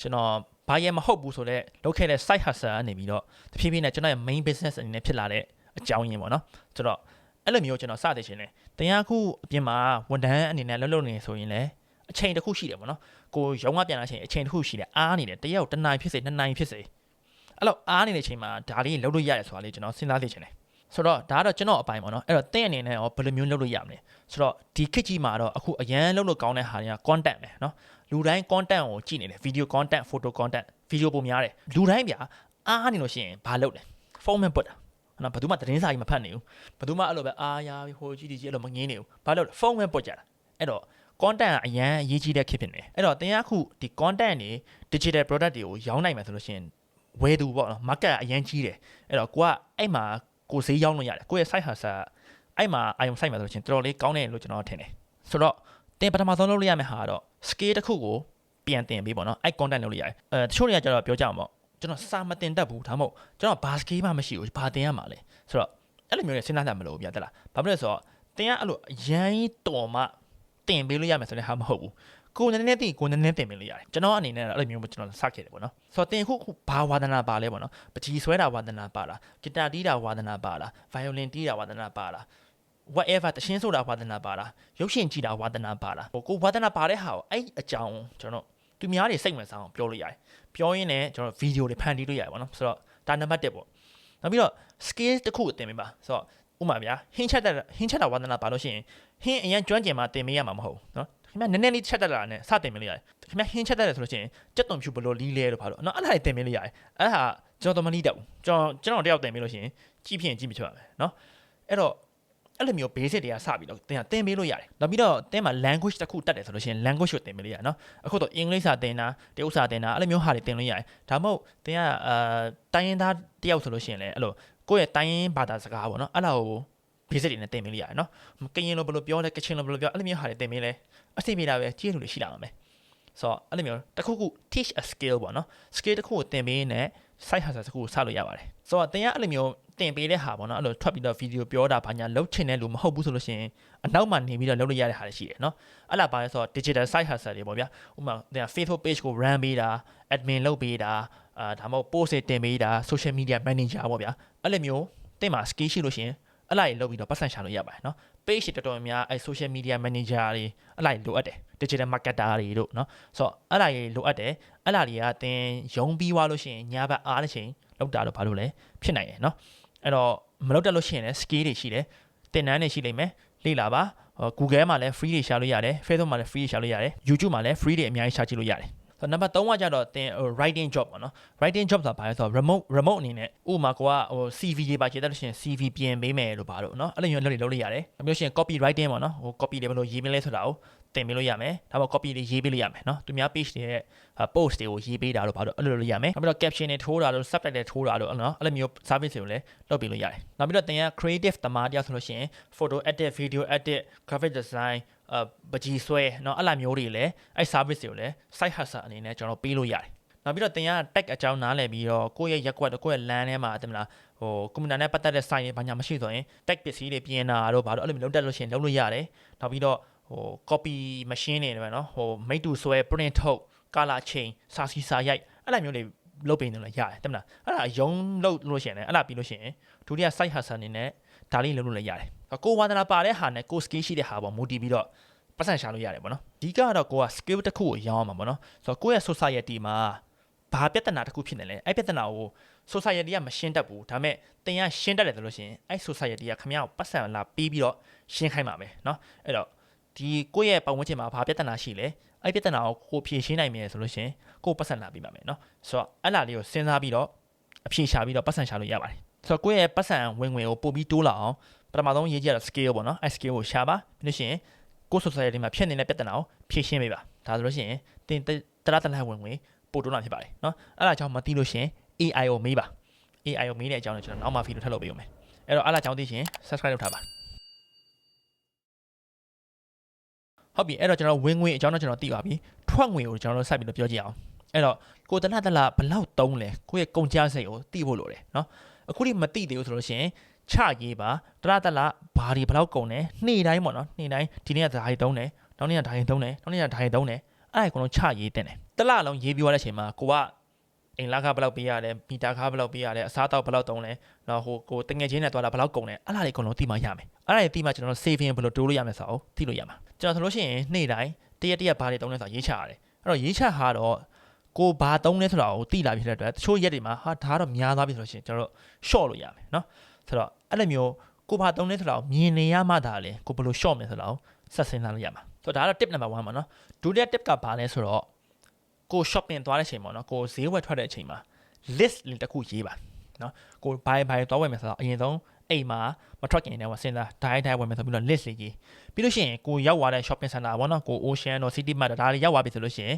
ကျွန်တော်ဘာရဲမဟုတ်ဘူးဆိုတော့လုပ်ခဲ့တဲ့ side hustle အနေပြီးတော့တဖြည်းဖြည်းနဲ့ကျွန်တော်ရဲ့ main business အနေနဲ့ဖြစ်လာတဲ့အကြောင်းရင်းပေါ့နော်ဆိုတော့အဲ့လိုမျိုးကျွန်တော်စတဲ့ချင်းလဲတရားခုအပြင်မှာဝန်ထမ်းအနေနဲ့လုပ်နေဆိုရင်လည်းအချိန်တစ်ခုရှိတယ်ပေါ့နော်ကိုရုံးကပြန်လာချိန်အချိန်တစ်ခုရှိတယ်အားနေတယ်တရက်တစ်နိုင်ဖြစ်စေနှစ်နိုင်ဖြစ်စေအဲ့လိုအားနေတဲ့ချိန်မှာဒါလေးလုပ်လို့ရတယ်ဆိုတာလေးကျွန်တော်စဉ်းစားသိချင်တယ်ဆိုတော့ဒါကတော့ကျွန်တော်အပိုင်းပေါ့နော်အဲ့တော့တင်းအနေနဲ့ရောဘယ်လိုမျိုးလုပ်လို့ရမလဲဆိုတော့ဒီခေတ်ကြီးမှာတော့အခုအရန်လုပ်လို့ကောင်းတဲ့ဟာတွေက content ပဲနော်လူတိုင်း content ကိုကြည့်နေတယ် video content photo content video ပုံများတယ်လူတိုင်းဗျာအားနေလို့ရှိရင်ဘာလုပ်လဲဖုန်းမှာပုတ်တာနော်ဘယ်သူမှသတင်းစာကြီးမဖတ်နေဘူးဘယ်သူမှအဲ့လိုပဲအားရဟိုကြည့်ဒီကြည့်အဲ့လိုမငင်းနေဘူးဘာလို့လဲဖုန်းမှာပုတ်ကြတာအဲ့တော့ content ကအရန်အရေးကြီးတဲ့ခေတ်ဖြစ်နေတယ်အဲ့တော့တင်ရခုဒီ content တွေ digital product တွေကိုရောင်းနိုင်မယ်ဆိုလို့ရှိရင်ဝယ်သူပေါ့နော် market ကအရန်ကြီးတယ်အဲ့တော့ကိုကအဲ့မှာကိုဈေးရောင်းလို့ရတယ်ကိုရဲ့ site hustle အဲ့မှာအာယုံဆိုင်မှာဆိုလို့ရှိရင်တော်တော်လေးကောင်းတယ်လို့ကျွန်တော်ထင်တယ်ဆိုတော့တင်ပထမဆုံးလုပ်လို့ရမယ့်ဟာကတော့ scale တစ်ခုကိုပြန်တင်ပေးပေါ့နော်အဲ့ content လုပ်လို့ရတယ်တချို့တွေကကျတော့ပြောကြမှာပေါ့ကျွန်တော်စာမတင်တတ်ဘူးဒါမှမဟုတ်ကျွန်တော်ဘာ scale မှမရှိဘူးဘာတင်ရမှာလဲဆိုတော့အဲ့လိုမျိုးနဲ့စဉ်းစားကြမလို့ဗျာတက်လားဘာဖြစ်လဲဆိုတော့တင်ရအဲ့လိုအရင်တော်မှတင်ပေးလို့ရမယ်ဆိုတဲ့ဟာမဟုတ်ဘူးကိုနည်းနည်းသိကိုနည်းနည်းတင်ပေးလို့ရတယ်ကျွန်တော်အနေနဲ့အဲ့လိုမျိုးကျွန်တော်စခဲ့တယ်ပေါ့နော်ဆိုတော့တင်ခုဘာဝါသနာပါလဲပေါ့နော်ပကြီးဆွဲတာဝါသနာပါလားဂီတာတီးတာဝါသနာပါလားဗိုင်ယိုလင်တီးတာဝါသနာပါလား whatever တရှင်းဆိုတာဝါသနာပါလားရုပ်ရှင်ကြည့်တာဝါသနာပါလားကိုဝါသနာပါတဲ့ဟာကိုအဲ့အကြောင်းကျွန်တော်သူများတွေစိတ်ဝင်စားအောင်ပြောလို့ရတယ်ပြောရင်းနဲ့ကျွန်တော်ဗီဒီယိုတွေဖန်တီးလို့ရတယ်ပေါ့နော်ဆိုတော့ဒါနံပါတ်1ပေါ့နောက်ပြီးတော့ skill တစ်ခုကိုတင်ပေးပါဆိုတော့ဥပမာဗျာဟင်းချက်တာဝါသနာပါလို့ရှိရင်ဟင်းအရင်ကျွမ်းကျင်မှတင်ပေးရမှာမဟုတ်ဘူးနော်ခင်ဗျာနည်းနည်းလေးချက်တက်လာနဲ့စတင်ပေးလို့ရတယ်ခင်ဗျာဟင်းချက်တက်တယ်ဆိုလို့ရှိရင်ကြက်သွန်ဖြူဘလို့လီးလဲလို့ဖာလို့နော်အဲ့ဒါတွေတင်ပေးလို့ရတယ်အဲ့ဒါကျွန်တော်မလီးတတ်ဘူးကျွန်တော်တယောက်တင်ပေးလို့ရှိရင်ကြည့်ဖြစ်ရင်ကြည့်မချွတ်ပါမယ်နော်အဲ့တော့အဲ့လိုမျိုး basic တွေကစပြီးတော့တင်ပေးလို့ရတယ်နောက်ပြီးတော့တင်းမှာ language တစ်ခုတက်တယ်ဆိုလို့ရှိရင် language ကိုတင်ပေးလို့ရတယ်နော်အခုတော့ English စာတင်တာတရုတ်စာတင်တာအဲ့လိုမျိုးဟာတွေတင်လို့ရတယ်ဒါမှမဟုတ်တင်းကတိုင်းရင်းသားတယောက်ဆိုလို့ရှိရင်လည်းအဲ့လိုကိုယ့်ရဲ့တိုင်းရင်းဘာသာစကားပေါ့နော်အဲ့ဒါကိုbasic တွေနဲ့တင်ပေးလို့ရတယ်နော်ကရင်လိုဘယ်လိုပြောလဲကချင်လိုဘယ်လိုပြောအဲ့လိုမျိုးဟာတွေတင်ပေးလဲအဆင်ပြေတာပဲကြည့်လို့ရှိလာမှာပဲဆိုတော့အဲ့လိုမျိုးတစ်ခုခု teach a skill ပေါ့နော် skill တစ်ခုကိုတင်ပေးနေ site hustle တစ်ခုကိုစလို့ရပါတယ်ဆိုတော့တင်ရအဲ့လိုမျိုး တင်ပေးတဲ့ဟာပေါ့နော်အဲ့လိုထွက်ပြီးတော့ဗီဒီယိုပြောတာဘာညာလုံးချင်တဲ့လူမဟုတ်ဘူးဆိုလို့ရှိရင်အနောက်မှာနေပြီးတော့လုပ်လို့ရတဲ့ဟာတွေရှိတယ်နော်အဲ့လားပါလဲဆိုတော့ digital site hustle တွေပေါ့ဗျာဥပမာ Facebook page ကို run ပေးတာ admin လုပ်ပေးတာဒါမှမဟုတ် post တွေတင်ပေးတာ social media manager ပေါ့ဗျာအဲ့လိုမျိုးတင်မှာ skill ရှိလို့ရှိရင်အဲ့လားတွေလုပ်ပြီးတော့ပတ်စံရှာလို့ရပါတယ်နော် page တွေတော်တော်များအဲ့ social media manager တွေအဲ့လားလိုအပ်တယ် digital marketer တွေတို့နော်ဆိုတော့အဲ့လားတွေလိုအပ်တယ်အဲ့လားတွေကတင်ရုံပြီးွားလို့ရှိရင်ညာဘက်အားတစ်ချိန်လောက်တာတော့ဘာလို့လဲဖြစ်နိုင်တယ်နော်အဲ့တော့မလောက်တက်လို့ရှိရင်လည်း skill တွေရှိတယ်တင်နန်းတွေရှိလိမ့်မယ်လေ့လာပါ Google မှာလည်း free တွေရှာလို့ရတယ် Facebook မှာလည်း free တွေရှာလို့ရတယ် YouTube မှာလည်း free တွေအများကြီးရှာကြည့်လို့ရတယ်ဆိုတော့နံပါတ်3ကကြတော့တင် writing job ပေါ့နော် writing job ဆိုတာဘာလဲဆိုတော့ remote အနေနဲ့ဥပမာကိုကCV တွေပါခြေတက်လို့ရှိရင် CV ပြင်ပေးမယ်လို့ပါလို့နော်အဲ့လိုမျိုးလုပ်လို့ရတယ်ဒါမျိုးရှိရင် copy writing ပေါ့နော်copy တွေဘယ်လိုရေးမလဲဆိုတာကိုတင်ပေးလို့ရမယ်ဒါပေမဲ့ copy တွေရေးပေးလို့ရမယ်နော်သူများ page တွေရဲ့ post တွေကိုရေးပေးတာလို့ပါတော့အဲ့လိုလုပ်ရမယ်နောက်ပြီးတော့ caption တွေထိုးတာလို့ subtitle ထိုးတာလို့နော်အဲ့လိုမျိုး service တွေကိုလည်းလုပ်ပေးလို့ရတယ်နောက်ပြီးတော့တင်ရ creative တမားတယောက်ဆိုလို့ရှိရင် photo edit video edit graphic design ပကြီးဆွဲเนาะအဲ့လိုမျိုးတွေလည်းအဲ့ service တွေကိုလည်း site hustle အနေနဲ့ကျွန်တော်ပေးလို့ရတယ်နောက်ပြီးတော့တင်ရ tech အကြောင်းနားလည်ပြီးတော့ကိုယ့်ရဲ့ရက်ကွက်ကိုယ့်ရဲ့ LAN ထဲမှာတင်မလားကွန်ပျူတာနဲ့ပတ်သက်တဲ့ site တွေဘာညာမရှိဆိုရင် tech ပစ္စည်းတွေပြင်တာတို့ဘာတို့အဲ့လိုမျိုးလုပ်တတ်လို့ရှိရင်လုပ်လို့ရတယ်နောက်ပြီးတော့copy machine တွေပဲเนาะmade to ဆွဲ print ထုတ် color change စာစီစာရိုက်အဲ့လိုမျိုးတွေလုပ်ပေးနေလို့ရတယ်တင်မလားအဲ့ဒါရုံလုပ်လို့ရှိရင်လည်းအဲ့ဒါပြီးလို့ရှိရင်ဒုတိယ site hustle အနေနဲ့ဒါလေးလုပ်လို့လည်းရတယ်ကိုဝါသနာပါတဲ့ဟာနဲ့ကို skill ရှိတဲ့ဟာပေါ့မူတည်ပြီးတော့ပတ်စံရှာလို့ရတယ်ပေါ့နော်ဒီကတော့ကိုက skill တစ်ခုကိုရောင်းအောင်မှာပေါ့နော်ဆိုတော့ကိုယ့်ရဲ့ society မှာဘာပြဿနာတစ်ခုဖြစ်နေလဲအဲ့ပြဿနာကို society ကမရှင်းတတ်ဘူးဒါပေမဲ့တင်ရရှင်းတတ်တယ်ဆိုလို့ရှိရင်အဲ့ society ကခင်ဗျားကိုပတ်စံလာပေးပြီးတော့ရှင်းခိုင်းပါမယ်နော်အဲ့တော့ဒီကိုယ့်ရဲ့ပတ်ဝန်းကျင်မှာဘာပြဿနာရှိလဲအဲ့ပြဿနာကိုဖြေရှင်းနိုင်မယ်ဆိုလို့ရှိရင်ကိုပတ်စံလာပေးပါမယ်နော်ဆိုတော့အဲ့လားလေးကိုစဉ်းစားပြီးတော့အဖြေရှာပြီးတော့ပတ်စံရှာလို့ရပါတယ်ဆိုတော့ကိုယ့်ရဲ့ပတ်စံဝင်ငွေကိုပို့ပြီးတိုးလာအောင်ပထမဆုံးရေးကြရတဲ့ skill ပေါ့နော်အဲ့ skill ကိုရှာပါပြီးလို့ရှိရင်ကိုယ့် society မှာဖြစ်နေတဲ့ပြဿနာကိုဖြေရှင်းပေးပါဒါဆိုလို့ရှိရင်တင်တရတလဝင်ငွေပို့တိုးလာဖြစ်ပါတယ်နော်အဲ့ဒါကြောင့်မသိလို့ရှိရင် AI ကိုမေးပါ AI ကိုမေးတဲ့အကြောင်းကိုကျွန်တော်နောက်မှ video ထပ်လုပ်ပေးဦးမယ်အဲ့တော့အဲ့ဒါကြောင့်သိရှင် subscribe လုပ်ထားပါဟုတ်ပြီအဲ့တော့ကျွန်တော်ဝင်ငွေအကြောင်းတော့ကျွန်တော်သိပါပြီထွက်ငွေကိုကျွန်တော်တို့စိုက်ပြီးတော့ပြောကြည့်အောင်အဲ့တော့ကိုတနတလဘလောက်တုံးလဲကိုယ့်ရဲ့ကုန်ကျစရိတ်ကိုသိဖို့လိုတယ်နော်အခုထိမသိသေးဘူးဆိုလို့ရှိရင်ချရေးပါတလဘာတွေဘလောက်ကုန်လဲနေ့တိုင်းပေါ့နော်နေ့တိုင်းဒီနေ့ကဓာတ်တုံးတယ်နောက်နေ့ကဓာတ်တုံးတယ်နောက်နေ့ကဓာတ်တုံးတယ်အဲ့ဒါကတော့ချရေးတင်တယ်တလလုံးရေးပြောတဲ့အချိန်မှာကိုကအိမ်လာခဘလောက်ပေးရတယ်မီတာခဘလောက်ပေးရတယ်အစားတောက်ဘလောက်တုံးလဲနောက်ကိုတငယ်ချင်းနဲ့တွားတာဘလောက်ကုန်လဲအဲ့ဒါတွေအကုန်လုံးသိမှရမယ်အဲ့ဒါတွေသိမှကျွန်တော်တို့ saving ဘယ်လိုတိုးလို့ရမလဲဆိုတော့သိလို့ရမှာကျွန်တော်ဆိုလို့ရှိရင်နေ့တိုင်းတရက်ဘာတွေတုံးလဲဆိုတော့ရေးချရတယ်အဲ့တော့ရေးချဟာတော့ကိုဘာတုံးလဲဆိုတော့သိလာပြီဖြစ်တဲ့အတွက်တချို့ရက်တွေမှာဟာဒါတော့များသွားပြီဆိုလို့ရှိရင်ကျွန်တော်တို့ short လို့ရမယ်နော်ဆိုတော့အဲ့လိုမျိုးကိုဘာတုံးလဲဆိုတော့မြင်နေရမှဒါလေကိုဘယ်လို short မလဲဆိုတော့ဆက်စင်းလာလို့ရမှာဆိုတော့ဒါကတော့ tip number 1ပါနော်ဒုတိယ tip ကဘာလဲဆိုတော့ကို shopping သွားတဲ့အချိန်ပေါ့နော်ကိုဈေးဝယ်ထွက်တဲ့အချိန်မှာ list လင်တစ်ခုရေးပါနော်ကိုဘိုင်သွားဝယ်မယ်ဆိုတော့အရင်ဆုံးအိမ်မှာမထွက်ခင်တည်းကစဉ်းစားဒိုင်းဝယ်မယ်ဆိုပြီးတော့ list လေးရေးပြီးလို့ရှိရင်ကိုရောက်သွားတဲ့ shopping center ပေါ့နော်ကို Ocean တို့ City Mart ဒါတွေရောက်သွားပြီဆိုလို့ရှိရင်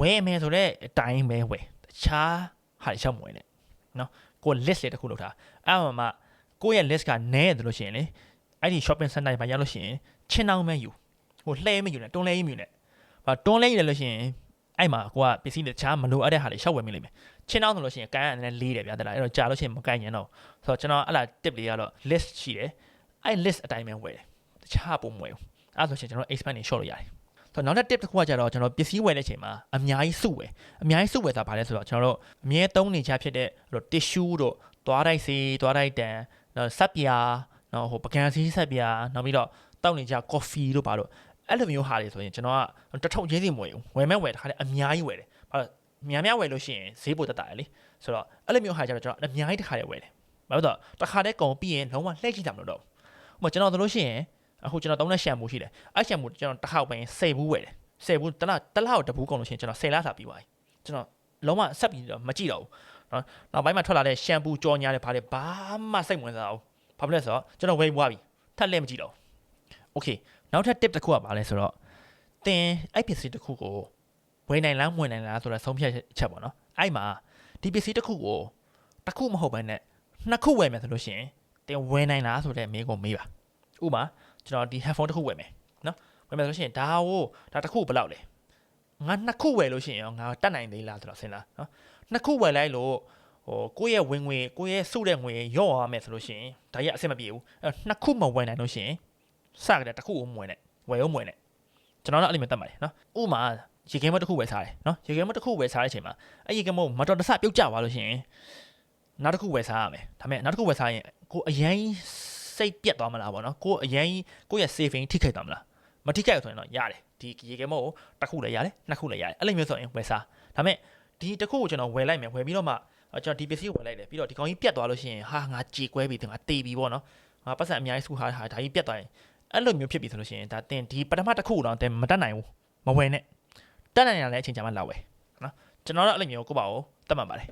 ဝယ်မယ်ဆိုတဲ့အတိုင်းပဲဝယ်တခြားဟာတွေရှောက်မဝယ်နဲ့နော်ကို list လေးတစ်ခုလုပ်ထားအဲ့မှာကိုရဲ့ list ကနည်းတယ်လို့ရှိရင်လေအဲ့ဒီ shopping center မှာရောက်လို့ရှိရင်ချင်းတောင်းမဲယူဟိုလှဲမယူနဲ့တွန်းလဲယူနဲ့တွန်းလဲယူတယ်လို့ရှိရင်အဲ့မှာကိုကပစ္စည်းတခြားမလိုအပ်တဲ့ဟာတွေရှောက်ဝယ်မိလိမ့်မယ်ချင်းတောင်းဆိုလို့ရှိရင်ကန်ကလည်းလေးတယ်ဗျာတလားအဲ့တော့ကြာလို့ရှိရင်မကန်ညင်တော့ဆိုတော့ကျွန်တော်အဲ့လာ tip လေးကတော့ list ရှိတယ်အဲ့ list အတိုင်းပဲဝယ်တယ်တခြားပုံမဝယ်ဘူးအဲ့ဆိုရှင်ကျွန်တော် expand နေ short လို့ရတယ်ဆိုတော့နောက်တစ် tip တစ်ခုကကြတော့ကျွန်တော်ပစ္စည်းဝယ်တဲ့အချိန်မှာအများကြီးစုဝယ်ဆိုတာဘာလဲဆိုတော့ကျွန်တော်တို့အမြဲသုံးနေကြဖြစ်တဲ့ tissue တို့သွားတိုက်စီသွားတိုက်တန်နောက်ဆပ်ပြာနောက်ပကံစီဆပ်ပြာနောက်ပြီးတော့တောက်နေကြ coffee တို့ပါတော့အဲ့လိုမျိုးဟာတွေဆိုရင်ကျွန်တော်ကတထုပ်ချင်းစီမဝယ်ဘူးဝယ်တခါလေအများကြီးဝယ်တယ်ဘာလို့များဝယ်လို့ရှိရင်ဈေးပိုတက်တာလေဆိုတော့အဲ့လိုမျိုးဟာကြတော့ကျွန်တော်အများကြီးတစ်ခါလေဝယ်တယ်ဘာလို့တော့တစ်ခါတည်းကုန်ပြီးရင်လုံးဝလှည့်ကြည့်တာမလို့တော့ဥပမာကျွန်တော်ဆိုလို့ရှိရင်အခုကျွန်တော်သုံးတဲ့ရှမ်ပူရှိတယ်အဲ့ရှမ်ပူကျွန်တော်တစ်ခါပဲ10ဘူးဝယ်တယ်10ဘူးတစ်လောက်တဘူးကုန်လို့ရှိရင်ကျွန်တော်10လစာပြီးသွားပြီကျွန်တော်လုံးဝဆက်ပြီးတော့မကြည့်တော့ဘူးနော်နောက်ပိုင်းမှာထွက်လာတဲ့ရှမ်ပူကြော်ညာတွေဘာမှစိတ်ဝင်စားဘူးဘာဖြစ်လဲဆိုတော့ကျွန်တော်ဝယ်ပြီးွားပြီထပ်လဲမကြည့်တော့โอเคနောက်ထပ် tip တစ်ခုကဘာလဲဆိုတော့တင်အဲ့ပစ္စည်းတစ်ခုကိုဝယ်နိုင်လားမဝယ်နိုင်လားဆိုတော့ဆုံးဖြတ်ချက်ပေါ့နော်အဲ့မှာဒီပစ္စည်းတစ်ခုကိုတစ်ခုမဟုတ်ဘဲနဲ့နှစ်ခုဝယ်မယ်ဆိုလို့ရှိရင်တင်ဝယ်နိုင်လားဆိုတဲ့မေးခွန်းမေးပါဥပမာကျွန်တော်ဒီ headphone တစ်ခုဝယ်မယ်နော်ဝယ်မယ်ဆိုလို့ရှိရင်ဒါတစ်ခုဘယ်လောက်လဲငါနှစ်ခုဝယ်လို့ရှိရင်ငါတတ်နိုင်သေးလားဆိုတော့စဉ်းစားနော်နှစ်ခုဝယ်လိုက်လို့ ကိုယ့်ရဲ့ဝင်ငွေကိုယ့်ရဲ့စုတဲ့ငွေရော့ရမယ်ဆိုလို့ရှိရင်ဒါကြီးအဆင်မပြေဘူးနှစ်ခုမဝင်နိုင်လို့ရှိရင်စကြတဲ့တစ်ခုကိုမဝင်နဲ့ဝယ်အောင်မဝင်နဲ့ကျွန်တော်တို့အဲ့လိုမျိုးတတ်ပါတယ်နော်ဥမာရေကဲမတစ်ခုဝယ်စားတယ်နော်ရေကဲမတစ်ခုဝယ်စားတဲ့အချိန်မှာအဲ့ရေကဲမမတော်တဆပြုတ်ကျသွားလို့ရှိရင်နောက်တစ်ခုဝယ်စားရမယ်ဒါပေမဲ့နောက်တစ်ခုဝယ်စားရင်ကိုအရင်စိတ်ပြတ်သွားမလားပေါ့နော်ကိုအရင်ကိုရဲ့ saving ထိခိုက်သွားမလားမထိခိုက်ဆိုရင်တော့ရတယ်ဒီရေကဲမကိုတစ်ခုလည်းရတယ်နှစ်ခုလည်းရတယ်အဲ့လိုမျိုးဆိုရင်ဝယ်စားဒါပေမဲ့ဒီတစ်ခုကိုကျွန်တော်ဝယ်လိုက်မယ်ဝယ်ပြီးတော့မှကျွန်တော်ဒီပစ္စည်းကိုဝယ်လိုက်တယ်ပြီးတော့ဒီကောင်ကြီးပြတ်သွားလို့ရှိရင်ဟာငါကြေကွဲပြီငါတေးပြီပေါ့နော်ငါပတ်စံအများကြီးစုဟာဒါကြီးပြတ်သွားရင်အဲ့လိုမျိုးဖြစ်ပြီဆိုလို့ရှိရင်ဒါတင်ဒီပထမတစ်ခုတော့တင်မတတ်နိုင်ဘူးမဝယ်နဲ့တက်နိုင်ရတဲ့အချိန်ကြာမှလာဝယ်နော်ကျွန်တော်တို့အဲ့လိုမျိုးကိုပါကိုတတ်မှတ်ပါတယ်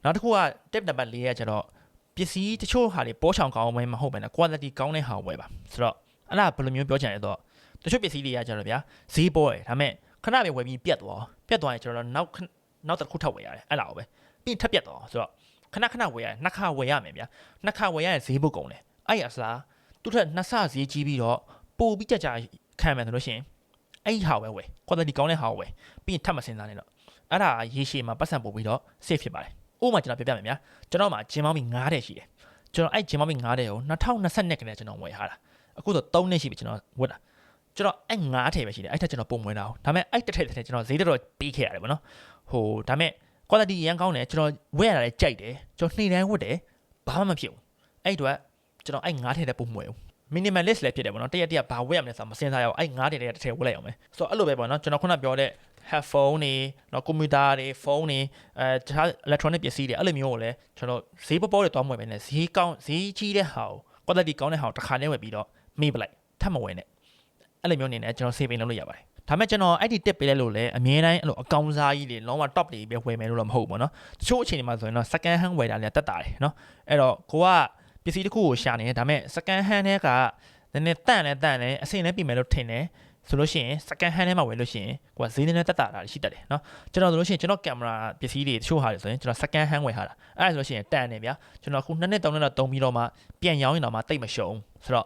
နောက်တစ်ခုက tip number 4ကကျတော့ပစ္စည်းတချို့ဟာတွေပေါ်ချောင်ကောင်းမဟုတ်ပဲနဲ့ quality ကောင်းတဲ့ဟာဝယ်ပါဆိုတော့အဲ့ဒါဘယ်လိုမျိုးပြောချင်လဲတော့တချို့ပစ္စည်းတွေကကျတော့ဗျာဈေးပေါ်တယ်ဒါပေမဲ့ခဏပဲဝယ်ပြီးပြတ်သွားရင်ကျွန်တော်နောက်တစ်ခုထပ်ဝယ်ရတယ်အဲ့ဒါကိုပဲပြီးထပ်ပြတ်သွားဆိုတော့ခဏဝယ်ရတယ်နှစ်ခါဝယ်ရမယ်ဗျာနှစ်ခါဝယ်ရရင်ဈေးပုတ်ကုန်တယ်အဲ့အစားသူထက်နှစ်ဆဈေးကြီးပြီးတော့ပိုပြီးကြခံမယ်ဆိုလို့ရှိရင်အဲ့ဟာပဲဝယ် quality ကောင်းတဲ့ဟာကိုဝယ်ပြီးထပ်မစင်စားနဲ့တော့အဲ့ဒါရေရှည်မှာပတ်စံပို့ပြီးတော့ safe ဖြစ်ပါတယ်ဥပမာကျွန်တော်ပြပြမယ်ဗျာကျွန်တော်မှာဂျင်မောင်းမီ9တဲ့ရှိတယ်ကျွန်တော်အဲ့ဂျင်မောင်းမီ9တဲ့ကို2020ကနေကျွန်တော်ဝယ်ထားတာအခုတော့3နှစ်ရှိပြီကျွန်တော်ဝတ်တာကျွန်တော်အဲ့9ထည့်ပဲရှိတယ်အဲ့ထက်ကျွန်တော်ပုံမွေးတာဒါပေမဲ့အဲ့တစ်ထည့်ကျွန်တော်ဈေးတော်ပေးခဲ့ရတယ်ဗောနော်ဒါပေမဲ့ quality ရန်ကောင်းတယ်ကျွန်တော်ဝယ်ရတာလည်းကြိုက်တယ်ကျွန်တော်နှိမ့်တိုင်းဝတ်တယ်ဘာမှမဖြစ်ဘူးအဲ့အတွက်ကျွန်တော်အဲ့9ထည့်တဲ့ပုံမွေးဘူး minimalist လည်းဖြစ်တယ်ဗောနော်တရက်ဘာဝယ်ရမလဲဆိုတော့မစင်စားရအောင်အဲ့9ထည့်တဲ့တစ်ထည့်ဝတ်လိုက်အောင်ပဲဆိုတော့အဲ့လိုပဲဗောနော်ကျွန်တော်ခုနပြောတဲ့ headphone တွေနော်ကွန်ပျူတာတွေဖုန်းတွေတခြား electronic ပစ္စည်းတွေအဲ့လိုမျိုးကိုလည်းကျွန်တော်ဈေးပေါ်တွေတွားမွေပဲနဲ့ဈေးကြီးတဲ့ဟာကို quality ကောင်းတဲ့ဟာကိုတစ်ခါနဲ့ဝယ်ပြီးတော့မေ့ပလိုက်ထပ်မဝယ်နဲ့အဲ့လိုမျိုးနေနဲ့ကျွန်တော် saving လုပ်လို့ရပါတယ်ဒါမဲ့ကျွန်တော်အဲ့ဒီ tip ပေးလိုက်လို့လည်းအမြဲတမ်းအဲ့လိုအကောင်စားကြီးတွေလုံးဝ top တွေပဲဝယ်မယ်လို့တော့မဟုတ်ဘူးပေါ့နော်တချို့အချိန်တွေမှာဆိုရင်တော့ second hand ဝယ်တာလည်းတက်တာတယ်နော်အဲ့တော့ကိုကပစ္စည်းတစ်ခုကိုရှာနေတယ်ဒါမဲ့ second hand တွေကနည်းနည်းတန့်လဲအဆင်လည်းပြင်မယ်လို့ထင်တယ်ဆိုလို့ရှိရင် second hand ထဲမှာဝယ်လို့ရှိရင်ကိုကဈေးနဲ့တက်တာရှိတတ်တယ်เนาะကျွန်တော်ဆိုလို့ရှိရင်ကျွန်တော်ကင်မရာပစ္စည်းတွေတချို့ဟာတွေဆိုရင်ကျွန်တော် second hand ဝယ်ထားတာအဲ့ဒါဆိုလို့ရှိရင်တန်တယ်ဗျာကျွန်တော်ခု2နှစ်3နှစ်တော့တုံးပြီးတော့မှပြန်ရောင်းရင်တော့မှတိတ်မရှုံးဆိုတော့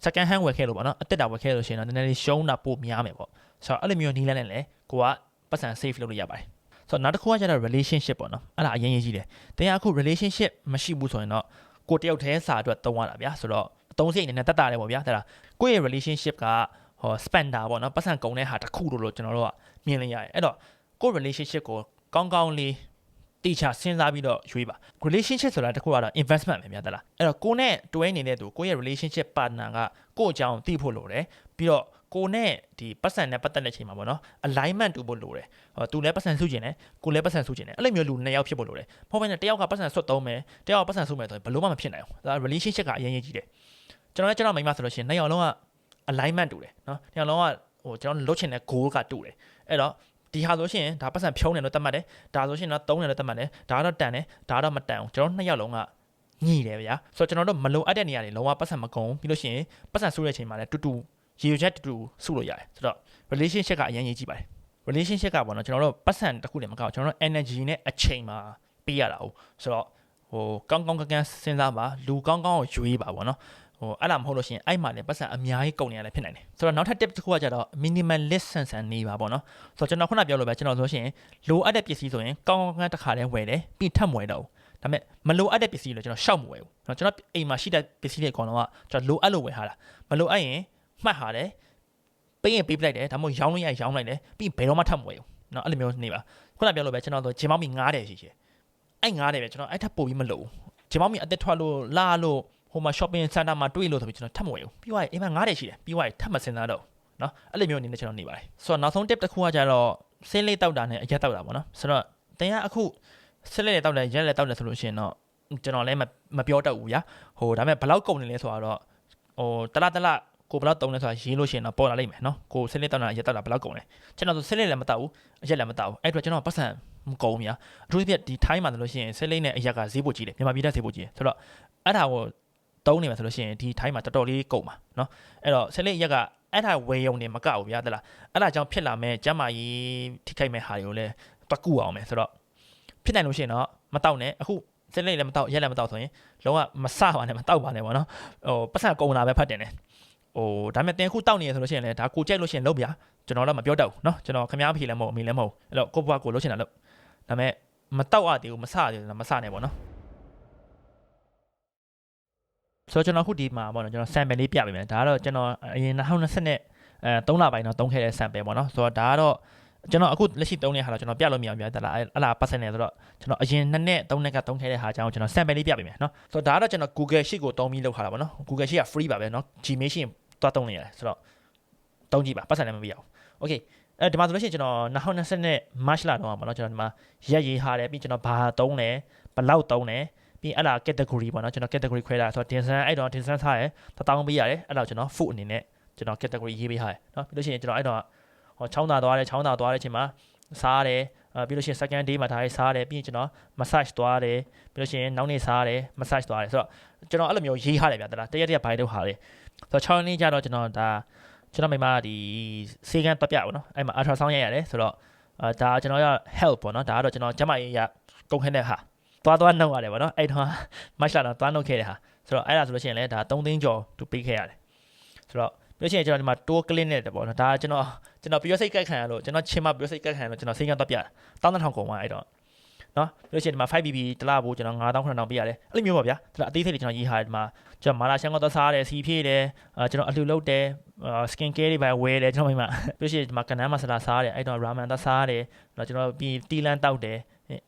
second hand ဝယ်ခဲ့လို့ပေါ့နော်အတက်တာဝယ်ခဲ့လို့ရှိရင်တော့နည်းနည်းလေးရှုံးတာပိုများမယ်ပေါ့ဆိုတော့အဲ့လိုမျိုးနီးလန်းနဲ့လည်းကိုကပတ်စံ save လုပ်လို့ရပါတယ်ဆိုတော့နောက်တစ်ခုကကျတော့ relationship ပေါ့နော်အဲ့ဒါအရင်ရေးကြီးတယ်တင်အခု relationship မရှိဘူးဆိုရင်တော့ကိုတယောက်တည်းစာအတွက်တုံးရတာဗျာဆိုတော့အသုံးစရိတ်နည်းနည်းတက်တာတယ်ပေါ့ဗျာတဲ့လားကိုယ့်ရဲ့ relationship ကspender ပေါ့နော်ပတ်စံကုန်တဲ့ဟာတစ်ခုလို့ကျွန်တော်တို့ကမြင်လိုက်ရတယ်အဲ့တော့ကိုယ့် relationship ကိုကောင်းလေးတိကျစဉ်းစားပြီးတော့ရွေးပါ relationship ဆိုတာတစ်ခုကတော့ investment ပဲများသလားအဲ့တော့ကိုနဲ့တွဲနေတဲ့သူကိုယ့်ရဲ့ relationship partner ကကိုယ့်အကြောင်းသိဖို့လိုတယ်ပြီးတော့ကိုနဲ့ဒီပတ်စံနဲ့ပတ်သက်တဲ့အချိန်မှာပေါ့နော် alignment တူဖို့လိုတယ်သူလည်းပတ်စံစုကျင်တယ်ကိုလည်းပတ်စံစုကျင်တယ်အဲ့လိုမျိုးလူနှစ်ယောက်ဖြစ်ဖို့လိုတယ်မဟုတ်ဘဲနဲ့တယောက်ကပတ်စံဆွတ်သုံးမယ်တယောက်ကပတ်စံစုမယ်ဆိုရင်ဘယ်လို့မှမဖြစ်နိုင်ဘူးဒါ relationship ကအရင်ကြီးတယ်ကျွန်တော်မိန်းမဆိုလို့ရှိရင်နှစ်ယောက်လုံးကalignment တူတယ်နော်။ညလုံးကကျွန်တော်လုတ်ချင်တဲ့ goal ကတူတယ်။အဲ့တော့ဒီဟာဆိုရှင်ဒါပတ်စံဖြုံးတယ်လို့သတ်မှတ်တယ်။ဒါဆိုရှင်တော့တုံးတယ်လို့သတ်မှတ်တယ်။ဒါကတော့တန်တယ်။ဒါကတော့မတန်ဘူး။ကျွန်တော်နှစ်ယောက်လုံးကညှိတယ်ဗျာ။ဆိုတော့ကျွန်တော်တို့မလိုအပ်တဲ့နေရာတွေလုံးဝပတ်စံမကုန်ပြီးလို့ရှိရင်ပတ်စံစုတဲ့အချိန်မှာလည်းတူရေရွက်တူစုလို့ရတယ်။ဆိုတော့ relationship ကအရင်ရေးကြည့်ပါတယ်။ relationship ကပေါ့နော်ကျွန်တော်တို့ပတ်စံတစ်ခုတည်းမကောက်ကျွန်တော်တို့ energy နဲ့အချိန်မှာပေးရတာဟုတ်။ဆိုတော့ကောင်းကန်းစဉ်းစားပါလူကောင်းကိုရွေးပါပေါ့နော်အဲ့ဒါမဟုတ်လို့ရှိရင်အဲ့မှာလည်းပတ်စံအများကြီးကုန်နေရလည်းဖြစ်နိုင်တယ်ဆိုတော့နောက်ထပ် tip တစ်ခုကကြတော့ minimalist ဆန်နေပါပေါ့နော်ဆိုတော့ကျွန်တော်ခုနပြောလို့ပဲကျွန်တော်ဆိုရှင်လိုအပ်တဲ့ပစ္စည်းဆိုရင်ကောင်းတစ်ခါတည်းဝယ်တယ်ပြီးထပ်မဝယ်တော့ဘူးဒါပေမဲ့မလိုအပ်တဲ့ပစ္စည်းလို့ကျွန်တော်ရှောက်မဝယ်ဘူးเนาะကျွန်တော်အိမ်မှာရှိတဲ့ပစ္စည်းတွေအကောင်လုံးကကျွန်တော်လိုအပ်လို့ဝယ်ထားတာမလိုအပ်ရင်မှတ်ထားတယ်ပေးရင်ပေးပလိုက်တယ်ဒါမှမဟုတ်ရောင်းလို့ရရောင်းလိုက်တယ်ပြီးဘယ်တော့မှထပ်မဝယ်ဘူးเนาะအဲ့လိုမျိုးနေပါခုနပြောလို့ပဲကျွန်တော်ဆိုဂျင်မောင်းမီ9တယ်ရှိတယ်အဲ့9တယ်ပဲကျွန်တော်အဲ့ထပ်ပို့ပြီးမလို့ဂျင်မောင်းမီအသက်ထွက်လို့လာလို့ဟိုမှာ shopping center မှာတွေ့လို့ဆိုပြီးကျွန်တော်ထပ်မဝယ်ဘူးပြီးသွားရင်အိမ်မှာ9တယ်ရှိတယ်ပြီးသွားရင်ထပ်မစင်စားတော့เนาะအဲ့လိုမျိုးအနေနဲ့ကျွန်တော်နေပါတယ်ဆိုတော့နောက်ဆုံး tip တစ်ခုကကြတော့ဆင်းလေးတောက်တာနဲ့အရက်တောက်တာပေါ့နော်ဆိုတော့တင်ရအခုဆင်းလေးတောက်တယ်ရက်လေးတောက်တယ်ဆိုလို့ရှိရင်တော့ကျွန်တော်လည်းမပြောတတ်ဘူးဗျာဒါပေမဲ့ဘယ်လောက်ကုန်နေလဲဆိုတော့တလားကိုဘယ်လောက်တုံးလဲဆိုတာရေးလို့ရှိရင်တော့ပေါ်လာလိမ့်မယ်နော်ကိုဆင်းလေးတောက်တာရက်တောက်တာဘယ်လောက်ကုန်လဲကျွန်တော်ဆိုဆင်းလေးလည်းမတောက်ဘူးအရက်လည်းမတောက်ဘူးအဲ့အတွက်ကျွန်တော်ပတ်စံမကုန်ဘူးဗျာအထူးသဖြင့်ဒီထိုင်းမှာဆိုလို့ရှိရင်ဆင်းလေးနဲ့အရက်ကဈေးပိုကြီးတယ်မြန်မာပြည်ကဈေးပိုကြီးတယ်ဆိုတော့အဲ့ဒါကိုတုံးနေမှာဆိုလို့ရှိရင်ဒီထိုင်းမှာတော်တော်လေးကုန်ပါနော်အဲ့တော့ဆင်းလေးအရက်ကအဲ့ဒါဝယ်ရုံနေမကဘူးဗျာတလားအဲ့ဒါကြောင့်ဖြစ်လာမဲ့ကျမ်းမာရေးထိခိုက်မဲ့ဟာတွေကိုလည်းတွက်ကူအောင်မယ်ဆိုတော့ဖြစ်နိုင်လို့ရှိရင်တော့မတောက်နဲ့အခုဆင်းလေးလည်းမတောက်ရက်လည်းမတောက်ဆိုရင်လုံးဝမစပါနဲ့မတောက်ပါနဲ့ပေါ့နော်ပတ်စံကုန်တာပဲဖတ်တင်တယ်ဒါပေမဲ့တင်ခုတောက်နေရဆိုလို့ရှိရင်လည်းဒါကိုကြိုက်လို့ရှိရင်လုပ်ဗျာကျွန်တော်တော့မပြောတတ်ဘူးเนาะကျွန်တော်ခမားဖေးလည်းမဟုတ်အမေလည်းမဟုတ်အဲ့တော့ကိုဘွားကိုလုပ်ချင်တာလုပ်ဒါပေမဲ့ မတောက်အသေးဘူးမစသေးဘူးမစနဲ့ပေါ့နော်ဆိုတော့ကျွန်တော်ခုဒီမှာပေါ့နော်ကျွန်တော် sample လေးပြပေးမယ်ဒါကတော့ကျွန်တော်အရင်2020နဲ့3လပိုင်းတော့သုံးခဲ့တဲ့ sample ပေါ့နော်ဆိုတော့ဒါကတော့ကျွန်တော်အခုလက်ရှိသုံးနေတဲ့ဟာတော့ကျွန်တော်ပြလို့မရအောင်ပြတယ်လားအဲ့လား percent နဲ့ဆိုတော့ကျွန်တော်အရင်2နှစ်3နှစ်ကသုံးခဲ့တဲ့ဟာအကြောင်းကျွန်တော် sample လေးပြပေးမယ်နော်ဆိုတော့ဒါကတော့ကျွန်တော် Google Sheet ကိုသုံးပြီးလုပ်ထားတာပေါ့နော် Google Sheet က free ပါပဲနော် Gmail ရှိရင်တွားသုံးနေရတယ်ဆိုတော့သုံးကြည့်ပါ percent လည်းမပြအောင် okay ဒီမှာဆိုလို့ရှိရင်ကျွန်တော်2020နဲ့ March လတော့ပေါ့နော်ကျွန်တော်ဒီမှာရက်ရေးထားတယ်ပြီးကျွန်တော်ဘာသုံးလဲဘယ်လောက်သုံးလဲပြီးအဲ့လား category ပေါ့နော်ကျွန်တော် category ခွဲတာဆိုတော့တင်ဆန်းအဲ့တော့တင်ဆန်းထားတယ်1000ပေးရတယ်အဲ့တော့ကျွန်တော် food အနေနဲ့ကျွန်တော် category ရေးပေးထားတယ်နော်ပြီးလို့ရှိရင်ကျွန်တော်အဲ့တော့ချောင်းသာသွားတယ်ချိန်မှာစားတယ်ပြီးလို့ရှိရင် second day မှာဒါရေးစားတယ်ပြီးရင်ကျွန်တော် massage သွားတယ်ပြီးလို့ရှိရင်နောက်နေ့စားတယ် massage သွားတယ်ဆိုတော့ကျွန်တော်အဲ့လိုမျိုးရေးထားတယ်ဗျာတလားတရက်ဘိုင်းလုပ်ထားတယ်ဆိုတော့6နေ့ကျတော့ကျွန်တော်ဒါကျွန်တော်မိမဒီစေကန်တက်ပြပေါ့နော်အဲ့မှာ ultrasound ရိုက်ရတယ်ဆိုတော့ဒါကျွန်တော်ရ help ပေါ့နော်ဒါကတော့ကျွန်တော်ကျမကြီးရကုန်ခင်းတဲ့ဟာသွားနှုတ်ရတယ်ပေါ့နော်အဲ့တော့ match လာတော့သွားနှုတ်ခဲ့တဲ့ဟာဆိုတော့အဲ့ဒါဆိုလို့ရှိရင်လည်းဒါ3သိန်းကျော်သူပေးခဲ့ရတယ်ဆိုတော့ပြီးလို့ရှိရင်ကျွန်တော်ဒီမှာ tour clinic နဲ့ပေါ့နော်ဒါကျွန်တော်ပြောစိတ်ကက်ခံရလို့ကျွန်တော်ချင်းမပြောစိတ်ကက်ခံရလို့ကျွန်တော်စေကန်တက်ပြ12000ကုန်သွားအဲ့တော့နော်ပြီးလို့ရှိရင်ဒီမှာ 5bb တလားဘူးကျွန်တော်9000ပေးရတယ်အဲ့လိုမျိုးပါဗျာဒါအသေးစိတ်တွေကျွန်တော်ရေးထားတယ်ဒီမှာကျွန်တော်မာလာရှန်ကောသွားစားတယ်စီဖြည့်တယ်ကျွန်တော်အလှူလုပ်တယ်skin care တွေပဲဝယ်တယ်ကျွန်တော်မိမပြီးရှိရင်ဒီမှာကန်နန်းမဆလာစားတယ်အဲ့တော့ ramen သားစားတယ်ကျွန်တော်ပြီးတီလန်တောက်တယ်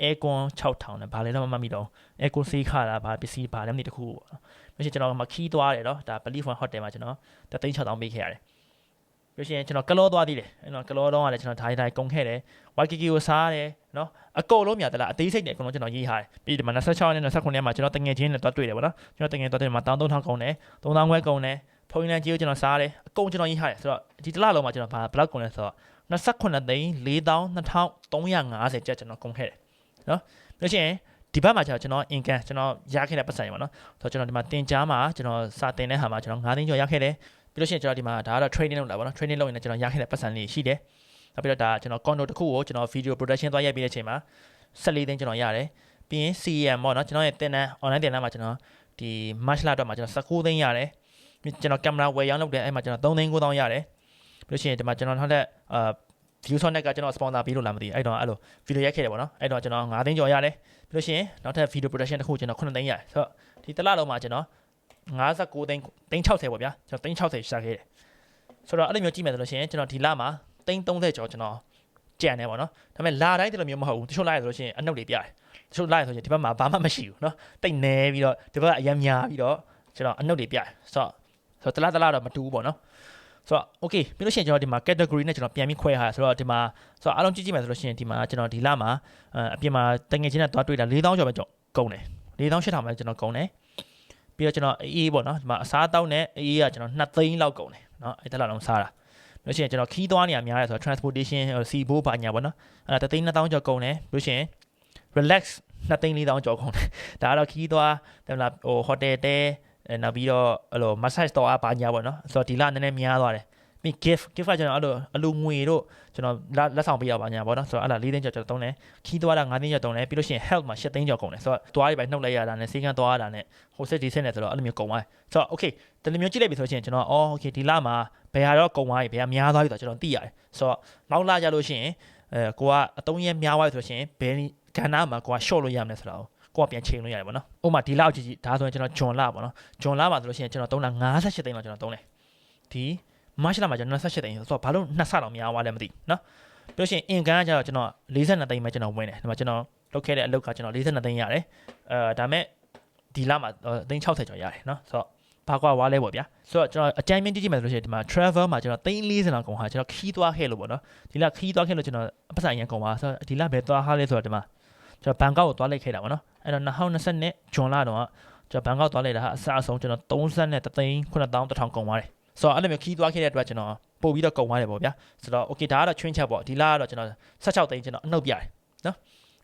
aircon 6000နဲ့ဘာလဲတော့မမှတ်မိတော့ aircon စေးခါတာဘာပစ္စည်းဘာလဲမသိတခုပေါ့ပြီးရှိရင်ကျွန်တော်မခီးသွားတယ်နော်ဒါ Belief One Hotel မှာကျွန်တော်36000ပေးခဲ့ရတယ်ပြီးရှင်ကျွန်တော်ကလောသွားသေးတယ်အဲ့တော့ကလောတော့ကလည်းကျွန်တော်တိုင်းကုန်ခဲ့တယ် YKK ကိုစားတယ်နော်အကုန်လုံးမြတ်တလားအသေးစိတ်တွေအကုန်လုံးကျွန်တော်ရေးထားတယ်ပြီးဒီမှာ26နဲ့29နဲ့မှာကျွန်တော်တငယ်ချင်းနဲ့တွားတွေ့တယ်ပေါ့နော်ကျွန်တော်တငယ်တွားတွေ့မှာ13000ကုန်တယ်3000ခွဲကုန်တယ်ဖုန်းလမ်းကြီးကိုကျွန်တော်စားတယ်အကုန်ကျွန်တော်ရေးထားတယ်ဆိုတော့ဒီတစ်လလုံးမှာကျွန်တော်ဘယ်လောက်ကုန်လဲဆိုတော့29သိန်း42,350ကျပ်ကျွန်တော်ကုန်ခဲ့တယ်နော်ပြီးရှင်ဒီဘက်မှာကျွန်တော် income ကျွန်တော်ရခဲ့တဲ့ပတ်စံရပါတော့ဆိုတော့ကျွန်တော်ဒီမှာတင်ကြားမှာကျွန်တော်စာတင်တဲ့ဟာမှာကျွန်တော်9သိန်းကျော်ရခဲ့တယ်ပြီးလို့ရှိရင်ကျွန်တော်ဒီမှာဒါကတော့ training လုပ်တာပေါ့နော် training လုပ်ရင်လည်းကျွန်တော်ရခဲ့တဲ့ပတ်စံလေးရှိတယ်နောက်ပြီးတော့ဒါကျွန်တော် condo တစ်ခုကိုကျွန်တော် video production သွားရိုက်ပြီးတဲ့အချိန်မှာ14သိန်းကျွန်တော်ရတယ်ပြီးရင် CM ပေါ့နော်ကျွန်တော်ရဲ့တင်တန်း online တင်တန်းမှာကျွန်တော်ဒီ March လတော့မှာကျွန်တော်19သိန်းရတယ်ပြီးကျွန်တော် camera ဝယ်ရောင်းလုပ်တယ်အဲ့မှာကျွန်တော်3သိန်း9,000ရတယ်ပြီးလို့ရှိရင်ဒီမှာကျွန်တော်နောက်ထပ်view sonet ကကျွန်တော် sponsor ပေးလို့လားမသိအဲ့တော့အဲ့လို video ရိုက်ခဲ့တယ်ပေါ့နော်အဲ့တော့ကျွန်တော်9သိန်းကျော်ရတယ်ပြီးလို့ရှိရင်နောက်ထပ် video production တစ်ခုကျွန်တော်9သိန်းရတယ်ဆိုတော့ဒီတစ်လလုံးမှာကျွန်တော်59သိန်း60ပေါ့ဗျာကျွန်တော်60ရှာခဲ့တယ်ဆိုတော့အဲ့လိုမျိုးကြည့်မယ်ဆိုလို့ရှိရင်ကျွန်တော်ဒီလမှာ30ကျော်ကျွန်တော်ကြံတယ်ပေါ့နော်ဒါပေမဲ့လာတိုင်းတလိုမျိုးမဟုတ်ဘူးတချို့လာရဆိုလို့ရှိရင်အနှုတ်တွေပြတယ်တချို့လာရဆိုရင်ဒီဘက်မှာဘာမှမရှိဘူးเนาะတိတ်နေပြီးတော့ဒီဘက်ကအရမ်းများပြီးတော့ကျွန်တော်အနှုတ်တွေပြတယ်ဆိုတော့တလားတော့မတူဘူးပေါ့နော်ဆိုတော့ okay ပြီးလို့ရှိရင်ကျွန်တော်ဒီမှာ category နဲ့ကျွန်တော်ပြန်ပြီးခွဲထားဆိုတော့ဒီမှာဆိုတော့အားလုံးကြည့်မယ်ဆိုလို့ရှိရင်ဒီမှာကျွန်တော်ဒီလမှာအပြင်မှာတငယ်ချင်းနဲ့တွားတွေ့တာ4000ကျော်ပဲကျွန်တော်ကုန်တယ်4800ပဲကျွန်တော်ကုန်တယ်ပြီးတော့ကျွန်တော်အေးပေါ့နော်ဒီမှာအစားတောက်နဲ့အေးကကျွန်တော်2သိန်းလောက်ကုန်တယ်เนาะအဲ့ဒါလောက်စားတာလို့ရှိရင်ကျွန်တော်ခီးသွားနေရများတယ်ဆိုတော့ transportation စီဘိုးဘာညာပေါ့နော်အဲ့ဒါ3,200ကျော်ကုန်တယ်လို့ရှိရင် relax 2,400ကျော်ကုန်တယ်ဒါကတော့ခီးသွားတယ်လားဟို hotel တဲနောက်ပြီးတော့အဲ့လို massage တော့ဘာညာပေါ့နော်ဆိုတော့ဒီလနည်းနည်းများသွားတယ်ပြီး gift ကကျွန်တော်အဲ့လိုအလူငွေတို့ကျွန်တော်လက်ဆောင်ပေးရပါညာပေါ့နော်ဆိုတော့အဲ့ဒါ4သိန်းကျော်ကျွန်တော်သုံးတယ်ခီးသွားတာ5သိန်းကျော်သုံးတယ်ပြီးလို့ရှိရင် health မှာ8သိန်းကျော်ကုန်တယ်ဆိုတော့သွားတွေပဲနှုတ်လိုက်ရတာနဲ့စေကန်းသွားရတာနဲ့ဟိုစစ်ဒီစစ်နဲ့ဆိုတော့အဲ့လိုမျိုးကုန်သွားတယ်ဆိုတော့ okay ဒီလိုမျိုးကြည့်လိုက်ပြီဆိုရင်ကျွန်တော်okay ဒီလမှာဘယ်ဟာတော့ကုန်သွားပြီဘယ်ဟာများသွားပြီဆိုတော့ကျွန်တော်သိရတယ်ဆိုတော့နောက်လာကြလို့ရှိရင်ကိုကအ3ရက်များသွားပြီဆိုရှင်ဘယ်ကဏ္ဍမှာကိုက short လို့ရမယ်ဆိုတော့ကိုကပြန်ချိန်လို့ရတယ်ပေါ့နော်ဥပမာဒီလောက်ကြည့်ဒါဆိုရင်ကျွန်တော်ဂျွန်လာပေါ့နော်ဂျွန်လာမှာဆိုလို့ရှိရင်ကျွန်တော်သုံးတာ58သိန်းလောက်ကျွန်တော်သုံးတယ်ဒီမတ်လမှာကျွန်တော်28သိန်းဆိုတော့ဘာလို့2ဆတော့များသွားလဲမသိနော်ပြီးလို့ရှိရင်အင်ကန်ကကျတော့ကျွန်တော်42သိန်းပဲကျွန်တော်ဝင်တယ်ဒီမှာကျွန်တော်လုပ်ခဲ့တဲ့အလုပ်ကကျွန်တော်42သိန်းရတယ်ဒါမဲ့ဒီလမှာသိန်း60ကျော်ရတယ်နော်ဆိုတော့ဘာကွာဝါလဲပေါ့ဗျာဆိုတော့ကျွန်တော်အကြိုင်မြင့်ကြည့်မယ်ဆိုလို့ရှိရင်ဒီမှာ travel မှာကျွန်တော်340လောက်ကုန်ဟာကျွန်တော်ခီးသွားခဲ့လို့ပေါ့နော်ဒီလခီးသွားခဲ့လို့ကျွန်တော်ပတ်စံရန်ကုန်ပါဆိုတော့ဒီလဘယ်သွားဟာလဲဆိုတော့ဒီမှာကျွန်တော်ဘန်ကောက်ကိုသွားလိုက်ခဲ့တာပေါ့နော်အဲ့တော့2020နဲ့ဂျွန်လတော့ကျွန်တော်ဘန်ကောက်သွားလိုက်တာအစအဆုံးကျွန်တော်33သိန်း9,100ကုန်သွားတယ်ဆိုတော့အဲ့လိုမျိုးခီးသွားခဲ့တဲ့အတွက်ကျွန်တော်ပို့ပြီးတော့ကုန်သွားတယ်ပေါ့ဗျာဆိုတော့ okay ဒါကတော့ချွင်းချက်ပေါ့ဒီလကတော့ကျွန်တော်16သိန်းကျွန်တော်အနှုတ်ပြတယ်နော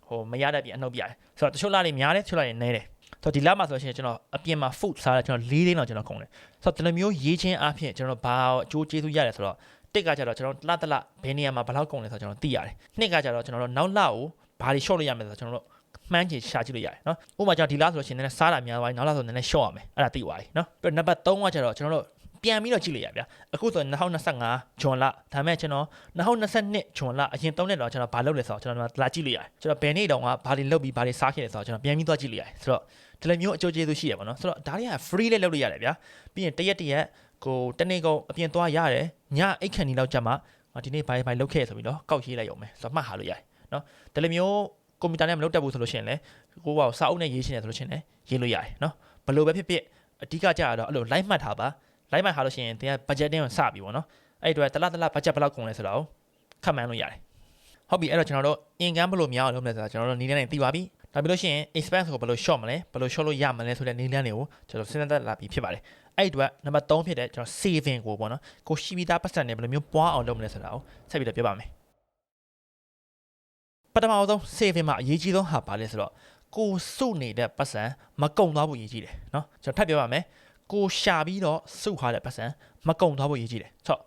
်ဟိုမရတဲ့ပြင်အနှုတ်ပြတယ်ဆိုတော့တချို့လတွေများတယ်တချို့လတွေနည်းတယ်ဆိုတော့ဒီလမှာဆိုရှင်ကျွန်တော်အပြင်မှာ food စားတယ်ကျွန်တော်4သိန်းလောက်ကျွန်တော်ကုန်တယ်ဆိုတော့ဒီလိုမျိုးရေးချင်းအားဖြင့်ကျွန်တော်ဘာအကျိုးကျေးဇူးရတယ်ဆိုတော့တစ်ကကြတော့ကျွန်တော်တလဘယ်နေရာမှာဘယ်လောက်ကုန်လဲဆိုတော့ကျွန်တော်သိရတယ်နှစ်ကကြတော့ကျွန်တော်တို့နောက်လကိုဘာတွေ short လို့ရမယ်ဆိုတော့ကျွန်တော်တို့မှန်းချင်ရှာကြည့်လို့ရတယ်နော်ဥပမာကျွန်တော်ဒီလဆိုလို့ရှိရင်လည်းစားတာများသွားပြီနောက်လဆိုနည်းနည်း short ရမယ်အဲ့ဒါသိသွားပြီနော်ပြီးတော့နံပါတ်3ကကျတော့ကျွန်တော်တို့ ပြန်ပြီးတော့ကြည့်လိုက်ရဗျာအခုဆို2025ဂျွန်လဒါမဲ့ကျွန်တော်2022ဂျွန်လအရင်3နှစ်တော့ကျွန်တော်ဘာလုပ်လဲဆိုတော့ကျွန်တော်လာကြည့်လိုက်ရတယ်ကျွန်တော်ဘယ်နေ့တောင်ကဘာတွေလုပ်ပြီးဘာတွေစားခဲ့လဲဆိုတော့ကျွန်တော်ပြန်ပြီးသွားကြည့်လိုက်ရတယ်ဆိုတော့ဒီလိုမျိုးအကျိုးကျေးဇူးရှိရပါတော့ဆိုတော့ဒါတွေက free လေးလုပ်လို့ရတယ်ဗျာပြီးရင်တရက်ကိုတနေ့ကုန်အပြင်သွားရတယ်ညအိတ်ခဏီလောက်ကြမှာဒီနေ့ဘာလုပ်ခဲ့ဆိုပြီးတော့ကောက်ရေးလိုက်ရုံပဲဆိုတော့မှတ်ဟာလို့ရတယ်နော်ဒီလိုမျိုးကွန်ပျူတာနဲ့မလုပ်တတ်ဘူးဆိုလို့ရှိရင်လည်းကိုကစာအုပ်နဲ့ရေးရှင်းတယ်ဆိုလို့ရှိရင်လည်းရေးလို့ရတယ်နော်ဘယ်လိုပဲဖြစ်ဖြစ်အဓိကကြတော့အဲ့လို live မှတ်ထားပါ live မှတ်ထားလို့ရှိရင်တင်က budgeting ကိုစပြီပေါ့နော်အဲ့ဒီတော့တလား budget ဘယ်လောက်ကုန်လဲဆိုတော့ခန့်မှန်းလို့ရတယ်ဟုတ်ပြီအဲ့တော့ကျွန်တော်တို့ income ဘယ်လိုများအောင်လုပ်မလဲဆိုတော့ကျွန်တော်တို့နည်းလမ်းတွေသိပါပြီဒါပြီးလို့ရှိရင် expense ကိုဘယ်လို short မလဲဘယ်လို short လို့ရမလဲဆိုတဲ့နည်းလမ်းတွေကိုကျွန်တော်စဉ်းစားလာပြီးဖြစ်ပါတယ်အဲ့ဒီတော့နံပါတ်3ဖြစ်တဲ့ကျွန်တော် saving ကိုပေါ့နော်ကိုရှိပြီးသားပတ်စံတွေဘယ်လိုမျိုးပွားအောင်လုပ်မလဲဆိုတာကိုဆက်ပြီးတော့ပြောပါမယ်ပထမဆုံး saving မှာအရေးကြီးဆုံးဟာပါလဲဆိုတော့ကိုစုနေတဲ့ပတ်စံမကုန်သွားဖို့အရေးကြီးတယ်เนาะကျွန်တော်ထပ်ပြောပါမယ်ကိုရှာပြီးတော့စုထားတဲ့ပတ်စံမကုန်သွားဖို့အရေးကြီးတယ်ဆိုတော့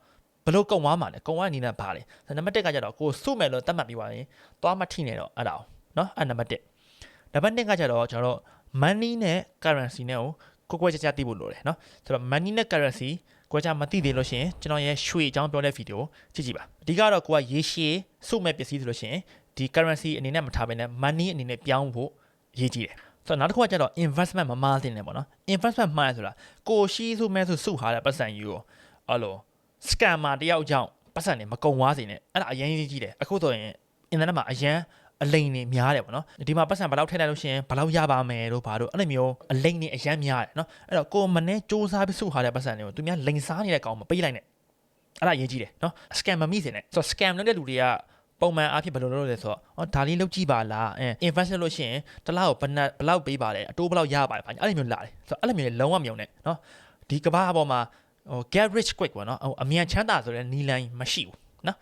ဘလို့ကုန်သွားမှာလဲကုန်သွားအနေနဲ့ဘာလဲနံပါတ်1ကကြတော့ကိုစုမယ်လို့သတ်မှတ်ပြီးပါရင်သွားမထိနေတော့အဲ့ဒါအောင်เนาะအဲ့နံပါတ်1နံပါတ်2ကကြတော့ကျွန်တော်တို့ money နဲ့ currency နဲ့ကိုကွဲကြသိဖို့လိုတယ်เนาะဆိုတော့ money နဲ့ currency ကိုကြမသိသေးလို့ရှိရင်ကျွန်တော်ရဲ့ရွှေအကြောင်းပြောတဲ့ဗီဒီယိုကြည့်ကြည့်ပါအဓိကတော့ကိုကရေရှည်စုမဲ့ပစ္စည်းဆိုလို့ရှိရင်ဒီ currency အနေနဲ့မထားဘဲနဲ့ money အနေနဲ့ပြောင်းဖို့ရေးကြည့်တယ်ဆိုတော့နောက်တစ်ခုကကျတော့ investment မမှားသင့်တယ်ပေါ့နော် investment မှားရဆိုတာကိုရှိစုမဲ့စုဟာတဲ့ပတ်စံယူကိုအဲ့လို scammer တယောက်ကြောင့်ပတ်စံနေမကုံသွားစေနဲ့အဲ့ဒါအရင်ကြီးတယ်အခုဆိုရင် internet မှာအရင်အလိန်နေများတယ်ပေါ့နော်ဒီမှာပတ်စံဘယ်လောက်ထည့်လိုက်လို့ရှိရင်ဘယ်လောက်ရပါမယ်လို့ဘာလို့အဲ့လိုမျိုးအလိန်နေအရင်များတယ်နော်အဲ့တော့ကိုမနဲ့စူးစမ်းပြီးစုဟာတဲ့ပတ်စံတွေကိုသူများလိန်စားနေတဲ့ကောင်မပေးလိုက်နဲ့အဲ့ဒါအရင်ကြီးတယ်နော် scam မမိစေနဲ့ဆိုတော့ scam လုပ်တဲ့လူတွေကပုံမှန်အားဖြင့်ဘယ်လိုလုပ်လဲဆိုတော့ဒါလေးလုပ်ကြည့်ပါလားinvest လုပ်လို့ရှိရင်တစ်လားကိုဘယ်လောက်ပေးပါလဲအတိုးဘယ်လောက်ရပါလဲဘာအဲ့လိုမျိုးလာတယ်ဆိုတော့အဲ့လိုမျိုးလုံးဝမယုံနဲ့နော်ဒီကဘာအပေါ်မှာget rich quick ပေါ့နော်အမြန်ချမ်းသာဆိုတဲ့နီလန်မရှိဘူးနော်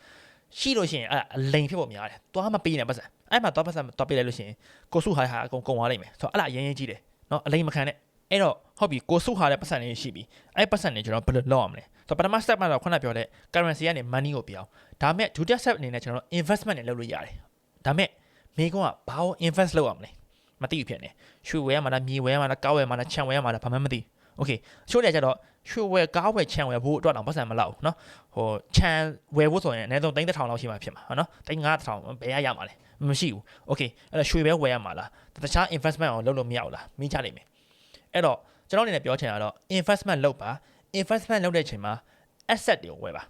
ရှိလို့ရှိရင်အဲ့အလိန်ဖြစ်ဖို့များတယ်သွားမပေးနဲ့ပတ်စံအဲ့မှာသွားပတ်စံသွားပေးလိုက်လို့ရှိရင်ကိုစုဟာအကုန်ကုန်သွားလိမ့်မယ်ဆိုတော့အဲ့ဒါအရင်ကြီးတယ်နော်အလိန်မခံနဲ့အဲ့တော့ဟုတ်ပြီကိုစုဟာတဲ့ပတ်စံလေးရှိပြီအဲ့ပတ်စံလေးကျွန်တော်ဘယ်လိုလုပ်ရမလဲဆိုတော့ပထမ step မှာတော့ခုနပြောတဲ့ currency ကနေ money ကိုပြောင်းဒါမဲ့ဒုတိယ step အနေနဲ့ကျွန်တော် investment နဲ့လုပ်လို့ရတယ်ဒါမဲ့မိကုန်းကဘာကို invest လုပ်ရမလဲမသိဘူးဖြစ်နေရွှေဝယ်ရမှာလားမြေဝယ်ရမှာလားကားဝယ်မှာလားခြံဝယ်ရမှာလားဘာမှမသိ okay ချို့တယ်ကြတော့ရွှေဝယ်ကားဝယ်ခြံဝယ်ဖို့အတွက်တော့ပတ်စံမလောက်ဘူးเนาะဟိုခြံဝယ်ဖို့ဆိုရင်အနည်းဆုံး3000လောက်ရှိမှဖြစ်မှာเนาะ3000ဘယ်ရမှာလဲမရှိဘူး okay အဲ့တော့ရွှေပဲဝယ်ရမှာလားတခြား investment ကိုလုပ်လို့မရဘူးလားမိချနိုင်မယ်အဲ့တော့ကျွန်တော်အနေနဲ့ပြောချင်တာတော့ investment လုပ်ပါ investment လုပ်တဲ့အချိန်မှာ asset တွေကိုဝယ်ပ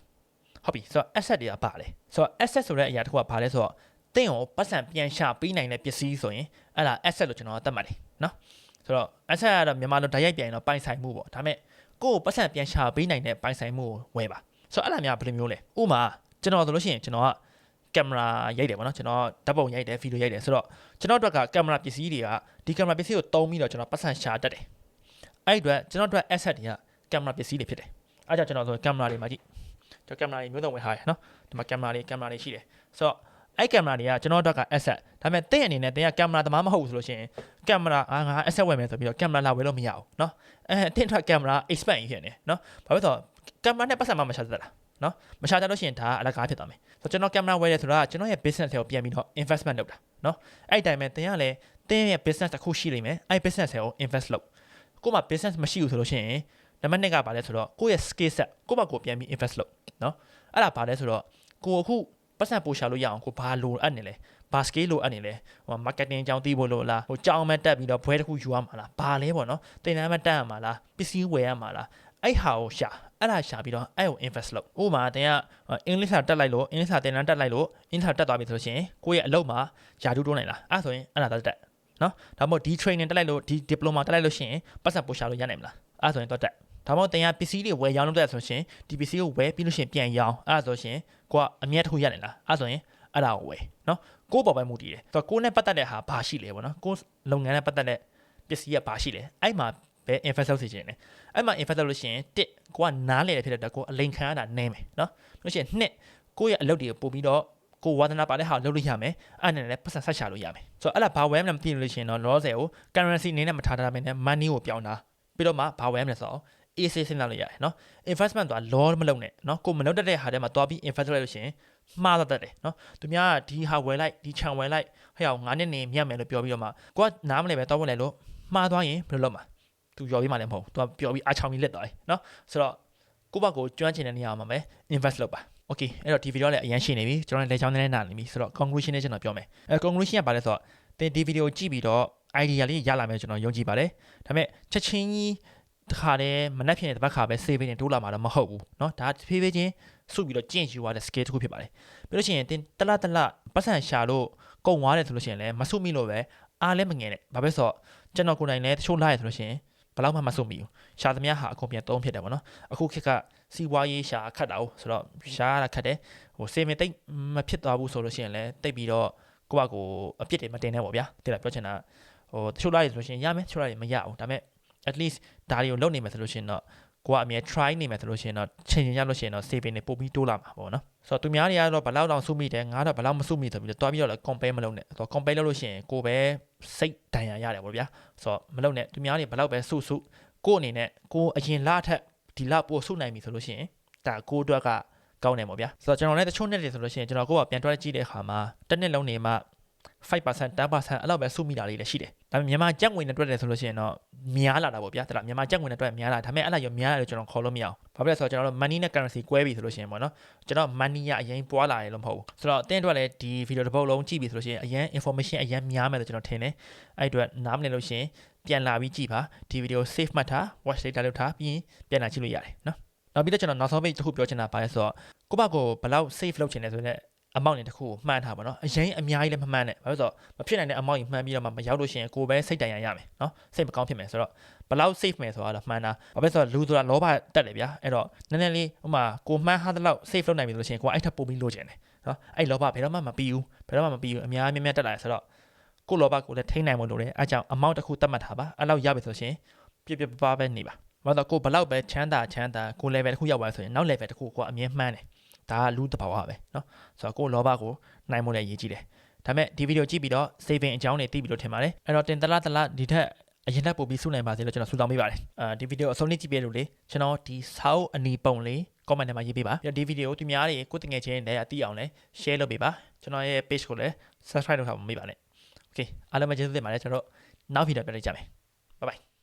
ါဟုတ်ပြီဆိုတော့ asset တွေကဘာလဲဆိုတော့ asset ဆိုတဲ့အရာတစ်ခုကဘာလဲဆိုတော့တင်းကိုပတ်စံပြန်ရှာပေးနိုင်တဲ့ပစ္စည်းဆိုရင်အဲ့ဒါ asset လို့ကျွန်တော်သတ်မှတ်တယ်เนาะဆိုတော့ asset ကတော့မြန်မာလိုတိုက်ရိုက်ပြန်ရင်တော့ပိုင်ဆိုင်မှုပေါ့ဒါပေမဲ့ကိုယ်ပတ်စံပြန်ရှာပေးနိုင်တဲ့ပိုင်ဆိုင်မှုကိုဝယ်ပါဆိုတော့အဲ့ဒါများဘယ်လိုမျိုးလဲဥပမာကျွန်တော်ဆိုလို့ရှိရင်ကျွန်တော်ကကင်မရာရိုက်တယ်ပေါ့နော်ကျွန်တော်ဓာတ်ပုံရိုက်တယ်ဗီဒီယိုရိုက်တယ်ဆိုတော့ကျွန်တော်တို့ကကင်မရာပစ္စည်းတွေကဒီကင်မရာပစ္စည်းကိုသုံးပြီးတော့ကျွန်တော်ပတ်စံရှာတတ်တယ်အဲ့ဒီအတွက်ကျွန်တော်တို့ asset တွေကကင်မရာပစ္စည်းတွေဖြစ်တယ်အဲ့ကြောင့်ကျွန်တော်ဆိုကင်မရာတွေမှာကြည့်ကျွန်တော်ကင်မရာတွေမျိုးစုံဝယ်ထားတယ်နော်ဒီမှာကင်မရာတွေရှိတယ်ဆိုတော့အဲ့ကင်မရာတွေကကျွန်တော်တို့က asset ဒါပေမဲ့တင်းအနေနဲ့တင်းကကင်မရာသမားမဟုတ်ဘူးဆိုလို့ရှိရင်ကင်မရာငါ asset ဝယ်မယ်ဆိုပြီးတော့ကင်မရာလာဝယ်လို့မရဘူးเนาะတင်းထွက်ကင်မရာ expand ဖြစ်နေเนาะဘာလို့ဆိုတော့ကင်မရာနဲ့ပတ်စံမှမရှာတတ်တာเนาะမရှာတတ်လို့ရှိရင်ဒါအလကားဖြစ်သွားမယ်ဆိုတော့ကျွန်တော်ကင်မရာဝယ်တယ်ဆိုတာကျွန်တော်ရဲ့ business တွေကိုပြန်ပြီးတော့ investment လုပ်တာเนาะအဲ့ဒီတိုင်းပဲတင်းကလည်းတင်းရဲ့ business တစ်ခုရှိလိမ့်မယ်အဲ့ business တွေကို invest လုပ်ကို့မှာ business မရှိဘူးဆိုလို့ရှိရင်နံပါတ်1ကဘာလဲဆိုတော့ကိုယ့်ရဲ့ skill set ကို့မှာကိုပြန်ပြီး invest လုပ်เนาะအဲ့ဒါဘာလဲဆိုတော့ကိုအခုပတ်စံပို့ရှာလို့ရအောင်ကိုဘာလိုအပ်နေလဲဘာ scale လိုအပ်နေလဲဟို marketing အကြောင်းသိဖို့လို့လားဟိုကြောင်းမဲ့တက်ပြီးတော့ဘွဲတစ်ခုယူရမှာလားဘာလဲပေါ့နော်တင်တန်းမဲ့တက်ရမှာလားပစ္စည်းဝယ်ရမှာလားအဲ့ဟာကိုရှာအဲ့ဒါရှာပြီးတော့အဲ့ကို invest လုပ်ဥပမာတင်ကအင်္ဂလိပ်စာတက်လိုက်လို့အင်္ဂလိပ်စာတင်တန်းတက်လိုက်လို့အင်္ဂလိပ်စာတက်သွားပြီဆိုလို့ရှိရင်ကိုယ့်ရဲ့အလုပ်မှာယာတူးတိုးနိုင်လားအဲ့ဆိုရင်အဲ့ဒါတက်နော်ဒါမှမဟုတ်ဒီ training တက်လိုက်လို့ဒီ diploma တက်လိုက်လို့ရှိရင်ပတ်စံပို့ရှာလို့ရနိုင်မလားအဲ့ဆိုရင်တော့တက်ဒါမှမဟုတ်တင်ရပစ္စည်းတွေဝယ်ရောင်းလို့တက်ဆိုရှင်ဒီပစ္စည်းကိုဝယ်ပြီးလို့ရှိရင်ပြန်ရောင်းအဲ့ဆိုရှင်ကိုကအမြတ်တစ်ခုရနိုင်လားအဲ့ဆိုရင်အဲ့ဒါကိုဝယ်နော်ကိုပေါ်ပိုင်းမူတည်တယ်ဆိုတော့ကိုနဲ့ပတ်သက်တဲ့ဟာဘာရှိလဲပေါ့နော်ကိုလုပ်ငန်းနဲ့ပတ်သက်တဲ့ပစ္စည်းကဘာရှိလဲအဲ့မှာပဲ invest လုပ်စီခြင်းတယ်အဲ့မှာ invest လုပ်လို့ရှိရင်တစ်ကိုကနားလေဖြစ်တဲ့အတွက်ကိုအလိန်ခံရတာနည်းမယ်နော်လို့ရှိရင်နှစ်ကိုရဲ့အလုပ်တွေကိုပို့ပြီးတော့ကိုဝါသနာပါတဲ့ဟာလုပ်လို့ရမယ်အဲ့နဲ့လည်းပတ်စံဆက်ရှာလို့ရမယ်ဆိုတော့အဲ့ဒါဘာဝယ်မလဲမသိလို့ရှိရင်တော့လောဆယ်ကို currency အနေနဲ့မထားတာပဲနဲ့ money ကိုပြောင်းတာပြီးတော့မှဘာဝယ်မလဲဆိုတော့အေးဆေးစဉ်းစားလို့ရတယ်နော် investment တော့လောမလုပ်နဲ့နော်ကိုမလုပ်တတ်တဲ့ဟာထဲမှာတွားပြီး invest လုပ်လိုက်လို့ရှိရင်မှားတတ်တယ်နော်သူများကဒီဟာဝယ်လိုက်ဒီခြံဝယ်လိုက်ဟဲ့အောင်9နှစ်နေမြတ်မယ်လို့ပြောပြီးတော့မှကိုကနားမလဲပဲတွားဝင်လိုက်လို့မှားသွားရင်ဘယ်လိုလုပ်မှာသူပြောပြီးမှလည်းမဟုတ်သူကပြောပြီးအားချောင်းပြီးလက်သွားတယ်နော်ဆိုတော့ ကိုယ့်ဘက်ကိုကျွမ်းကျင်တဲ့နေရာမှာပဲ invest လုပ်ပါ okay အဲ့တော့ဒီ video လည်းအရင်ရှင်းနေပြီကျွန်တော်လည်းလက်ချောင်းနဲ့နာနေပြီဆိုတော့ conclusion နဲ့ကျွန်တော်ပြောမယ်conclusion ကဘာလဲဆိုတော့သင်ဒီ video ကြည့်ပြီးတော့ idea လေးရလာမယ်ကျွန်တော်ယုံကြည်ပါတယ်ဒါပေမဲ့ချက်ချင်းကြီးတစ်ခါတည်းမနှက်ဖြစ်တဲ့တစ်ပတ်ခါပဲ save နေတိုးလာမှာတော့မဟုတ်ဘူးเนาะဒါဖြည်းဖြည်းချင်းစုပြီးတော့ကျင့်ယူရတဲ့ skill တစ်ခုဖြစ်ပါတယ်ပြီးလို့ရှိရင်သင်တလပတ်စံရှာလို့ကုန်သွားတယ်ဆိုလို့ရှိရင်လည်းမစုမိလို့ပဲအားလည်းမငယ်နဲ့ဘာပဲဆိုတော့ကျွန်တော်ကိုယ်တိုင်လည်းတချို့လာရဆိုလို့ရှိရင်ဘယ်တော့မှမစုမိဘူးရှာသမျှဟာအကုန်ပြန်သုံးဖြစ်တယ်ပေါ့နော်အခုခေတ်ကစီးပွားရေးရှာခတ်တာ哦ဆိုတော့ရှာရတာခတ်တယ်ဟိုစေမတိတ်မဖြစ်သွားဘူးဆိုလို့ရှိရင်လည်းတိတ်ပြီးတော့ကိုယ့်ဘက်ကိုအပြစ်တွေမတင်နဲ့ပေါ့ဗျာတိလားပြောချင်တာဟိုတချို့လာရဆိုလို့ရှိရင်ရမယ်တချို့လာရမရဘူးဒါပေမဲ့ at least ဒါတွေကိုလုပ်နေမယ်ဆိုလို့ရှိရင်တော့ကိုကအမြဲ try နေမယ်ဆိုလို့ရှိရင်တော့ချိန်ရလို့ရှိရင်တော့ saving တွေပို့ပြီးတိုးလာမှာပေါ့နော်ဆိုတော့သူများတွေကတော့ဘလောက်တောင်စုမိတယ်ငါတော့ဘလောက်မစုမိဆိုပြီးတော့တွားပြီးတော့လည်း compare မလုပ်နဲ့ဆိုတော့ compare လုပ်လို့ရှိရင်ကိုပဲစိတ်ဒဏ်ရာရတယ်ပေါ့ဗျာဆိုတော့မလုပ်နဲ့သူများတွေဘလောက်ပဲစုကိုအနေနဲ့ကိုအရင်လထက်ဒီလပို့စုနိုင်ပြီဆိုလို့ရှိရင်ဒါကိုအတွက်ကကောင်းတယ်ပေါ့ဗျာဆိုတော့ကျွန်တော်လည်းတချို့နှစ်တွေဆိုလို့ရှိရင်ကျွန်တော်ကိုကပြန်တွက်ကြည့်တဲ့အခါမှာတစ်နှစ်လုံးနေမှာ 5% 10% အဲ့လောက်ပဲစုမိတာလေးလည်းရှိတယ်ဒါပေမဲ့မြန်မာကျပ်ငွေနဲ့တွက်တယ်ဆိုလို့ရှိရင်တော့များလာတာပေါ့ဗျာဒါလားမြန်မာကျပ်ငွေနဲ့တွက်များလာဒါပေမဲ့အဲ့လောက်ရောများလာလို့ကျွန်တော်ခေါ်လို့မရအောင်ဘာဖြစ်လဲဆိုတော့ကျွန်တော်တို့ money နဲ့ currency ကွဲပြီဆိုလို့ရှိရင်ပေါ့နော်ကျွန်တော် money ကအရင်ပွားလာတယ်လို့မဟုတ်ဘူးဆိုတော့အတင်းအတွက်လည်းဒီ video တစ်ပုတ်လုံးကြည့်ပြီဆိုလို့ရှိရင်အရင် information အရင်များမယ်လို့ကျွန်တော်ထင်တယ်အဲ့အတွက်နားမလည်လို့ရှိရင်ပြန်လာပြီးကြည့်ပါဒီ video save မှတ်ထား watch later လုပ်ထားပြီးရင်ပြန်လာကြည့်လို့ရတယ်နော်နောက်ပြီးတော့ကျွန်တော်နောက်ဆုံးပိတ်တစ်ခုပြောချင်တာပါလဲဆိုတော့ကိုယ့်ဘက်ကိုဘယ်လောက် save လုပ်ချင်လဲဆိုတော့အမောင့်တွေတစ်ခုကိုမှန်းထားပါတော့အရင်အများကြီးလည်းမမှန်းနဲ့ဘာလို့ဆိုတော့မဖြစ်နိုင်တဲ့အမောင့်ကြီးမှန်းပြီးတော့မှမရောက်လို့ရှိရင်ကိုယ်ပဲစိတ်တန်ရရမယ်နော်စိတ်မကောင်းဖြစ်မယ်ဆိုတော့ဘယ်လောက် safe မယ်ဆိုတာတော့မှန်းတာဘာပဲဆိုတော့လူဆိုတာလောဘတက်တယ်ဗျာအဲ့တော့နည်းနည်းလေးဥမာကိုမှန်းထားတဲ့လောက် safe လုပ်နိုင်ပြီလို့ရှိရင်ကိုအဲ့ထပ်ပို့ပြီးလိုချင်တယ်နော်အဲ့လောဘဘယ်တော့မှမပြီးဘူးအများများတက်လာတယ်ဆိုတော့ကိုလောဘကိုလည်းထိန်းနိုင်ဖို့လိုတယ်အဲကြောင့်အမောင့်တစ်ခုသတ်မှတ်ထားပါအဲ့လောက်ရပြီဆိုရှင်ပြပပဲနေပါဘာလို့ကိုဘယ်လောက်ပဲချမ်းသာကို level တစ်ခုရောက်သွားဆိုရင်နောက် level တစ်ခုကိုအမြဲမှန်းတယ်ဒါကလူတဘာဝပဲเนาะဆိုတော့ကိုလောဘကိုနိုင်မို့လည်းရေးကြည့်တယ်ဒါပေမဲ့ဒီဗီဒီယိုကြည့်ပြီးတော့ saving အကြောင်းတွေသိပြီလို့ထင်ပါတယ်အဲ့တော့တင်တလားဒီထက်အရင်ထက်ပိုပြီးစုနိုင်ပါစေလို့ကျွန်တော်ဆုတောင်းပေးပါတယ်ဒီဗီဒီယိုအဆုံးထိကြည့်ပေးလို့လေကျွန်တော်ဒီစာအုပ်အနီပုံလေး comment ထဲမှာရေးပေးပါဒီဗီဒီယိုသူများတွေကိုတငယ်ချင်းတွေအသိအောင်လဲ share လုပ်ပေးပါကျွန်တော်ရဲ့ page ကိုလည်း subscribe လုပ်ထားပါမိပါနဲ့ okay အားလုံးပဲကျေးဇူးတင်ပါတယ်ကျွန်တော်နောက်ဗီဒီယိုပြန်လိုက်ကြမယ် bye bye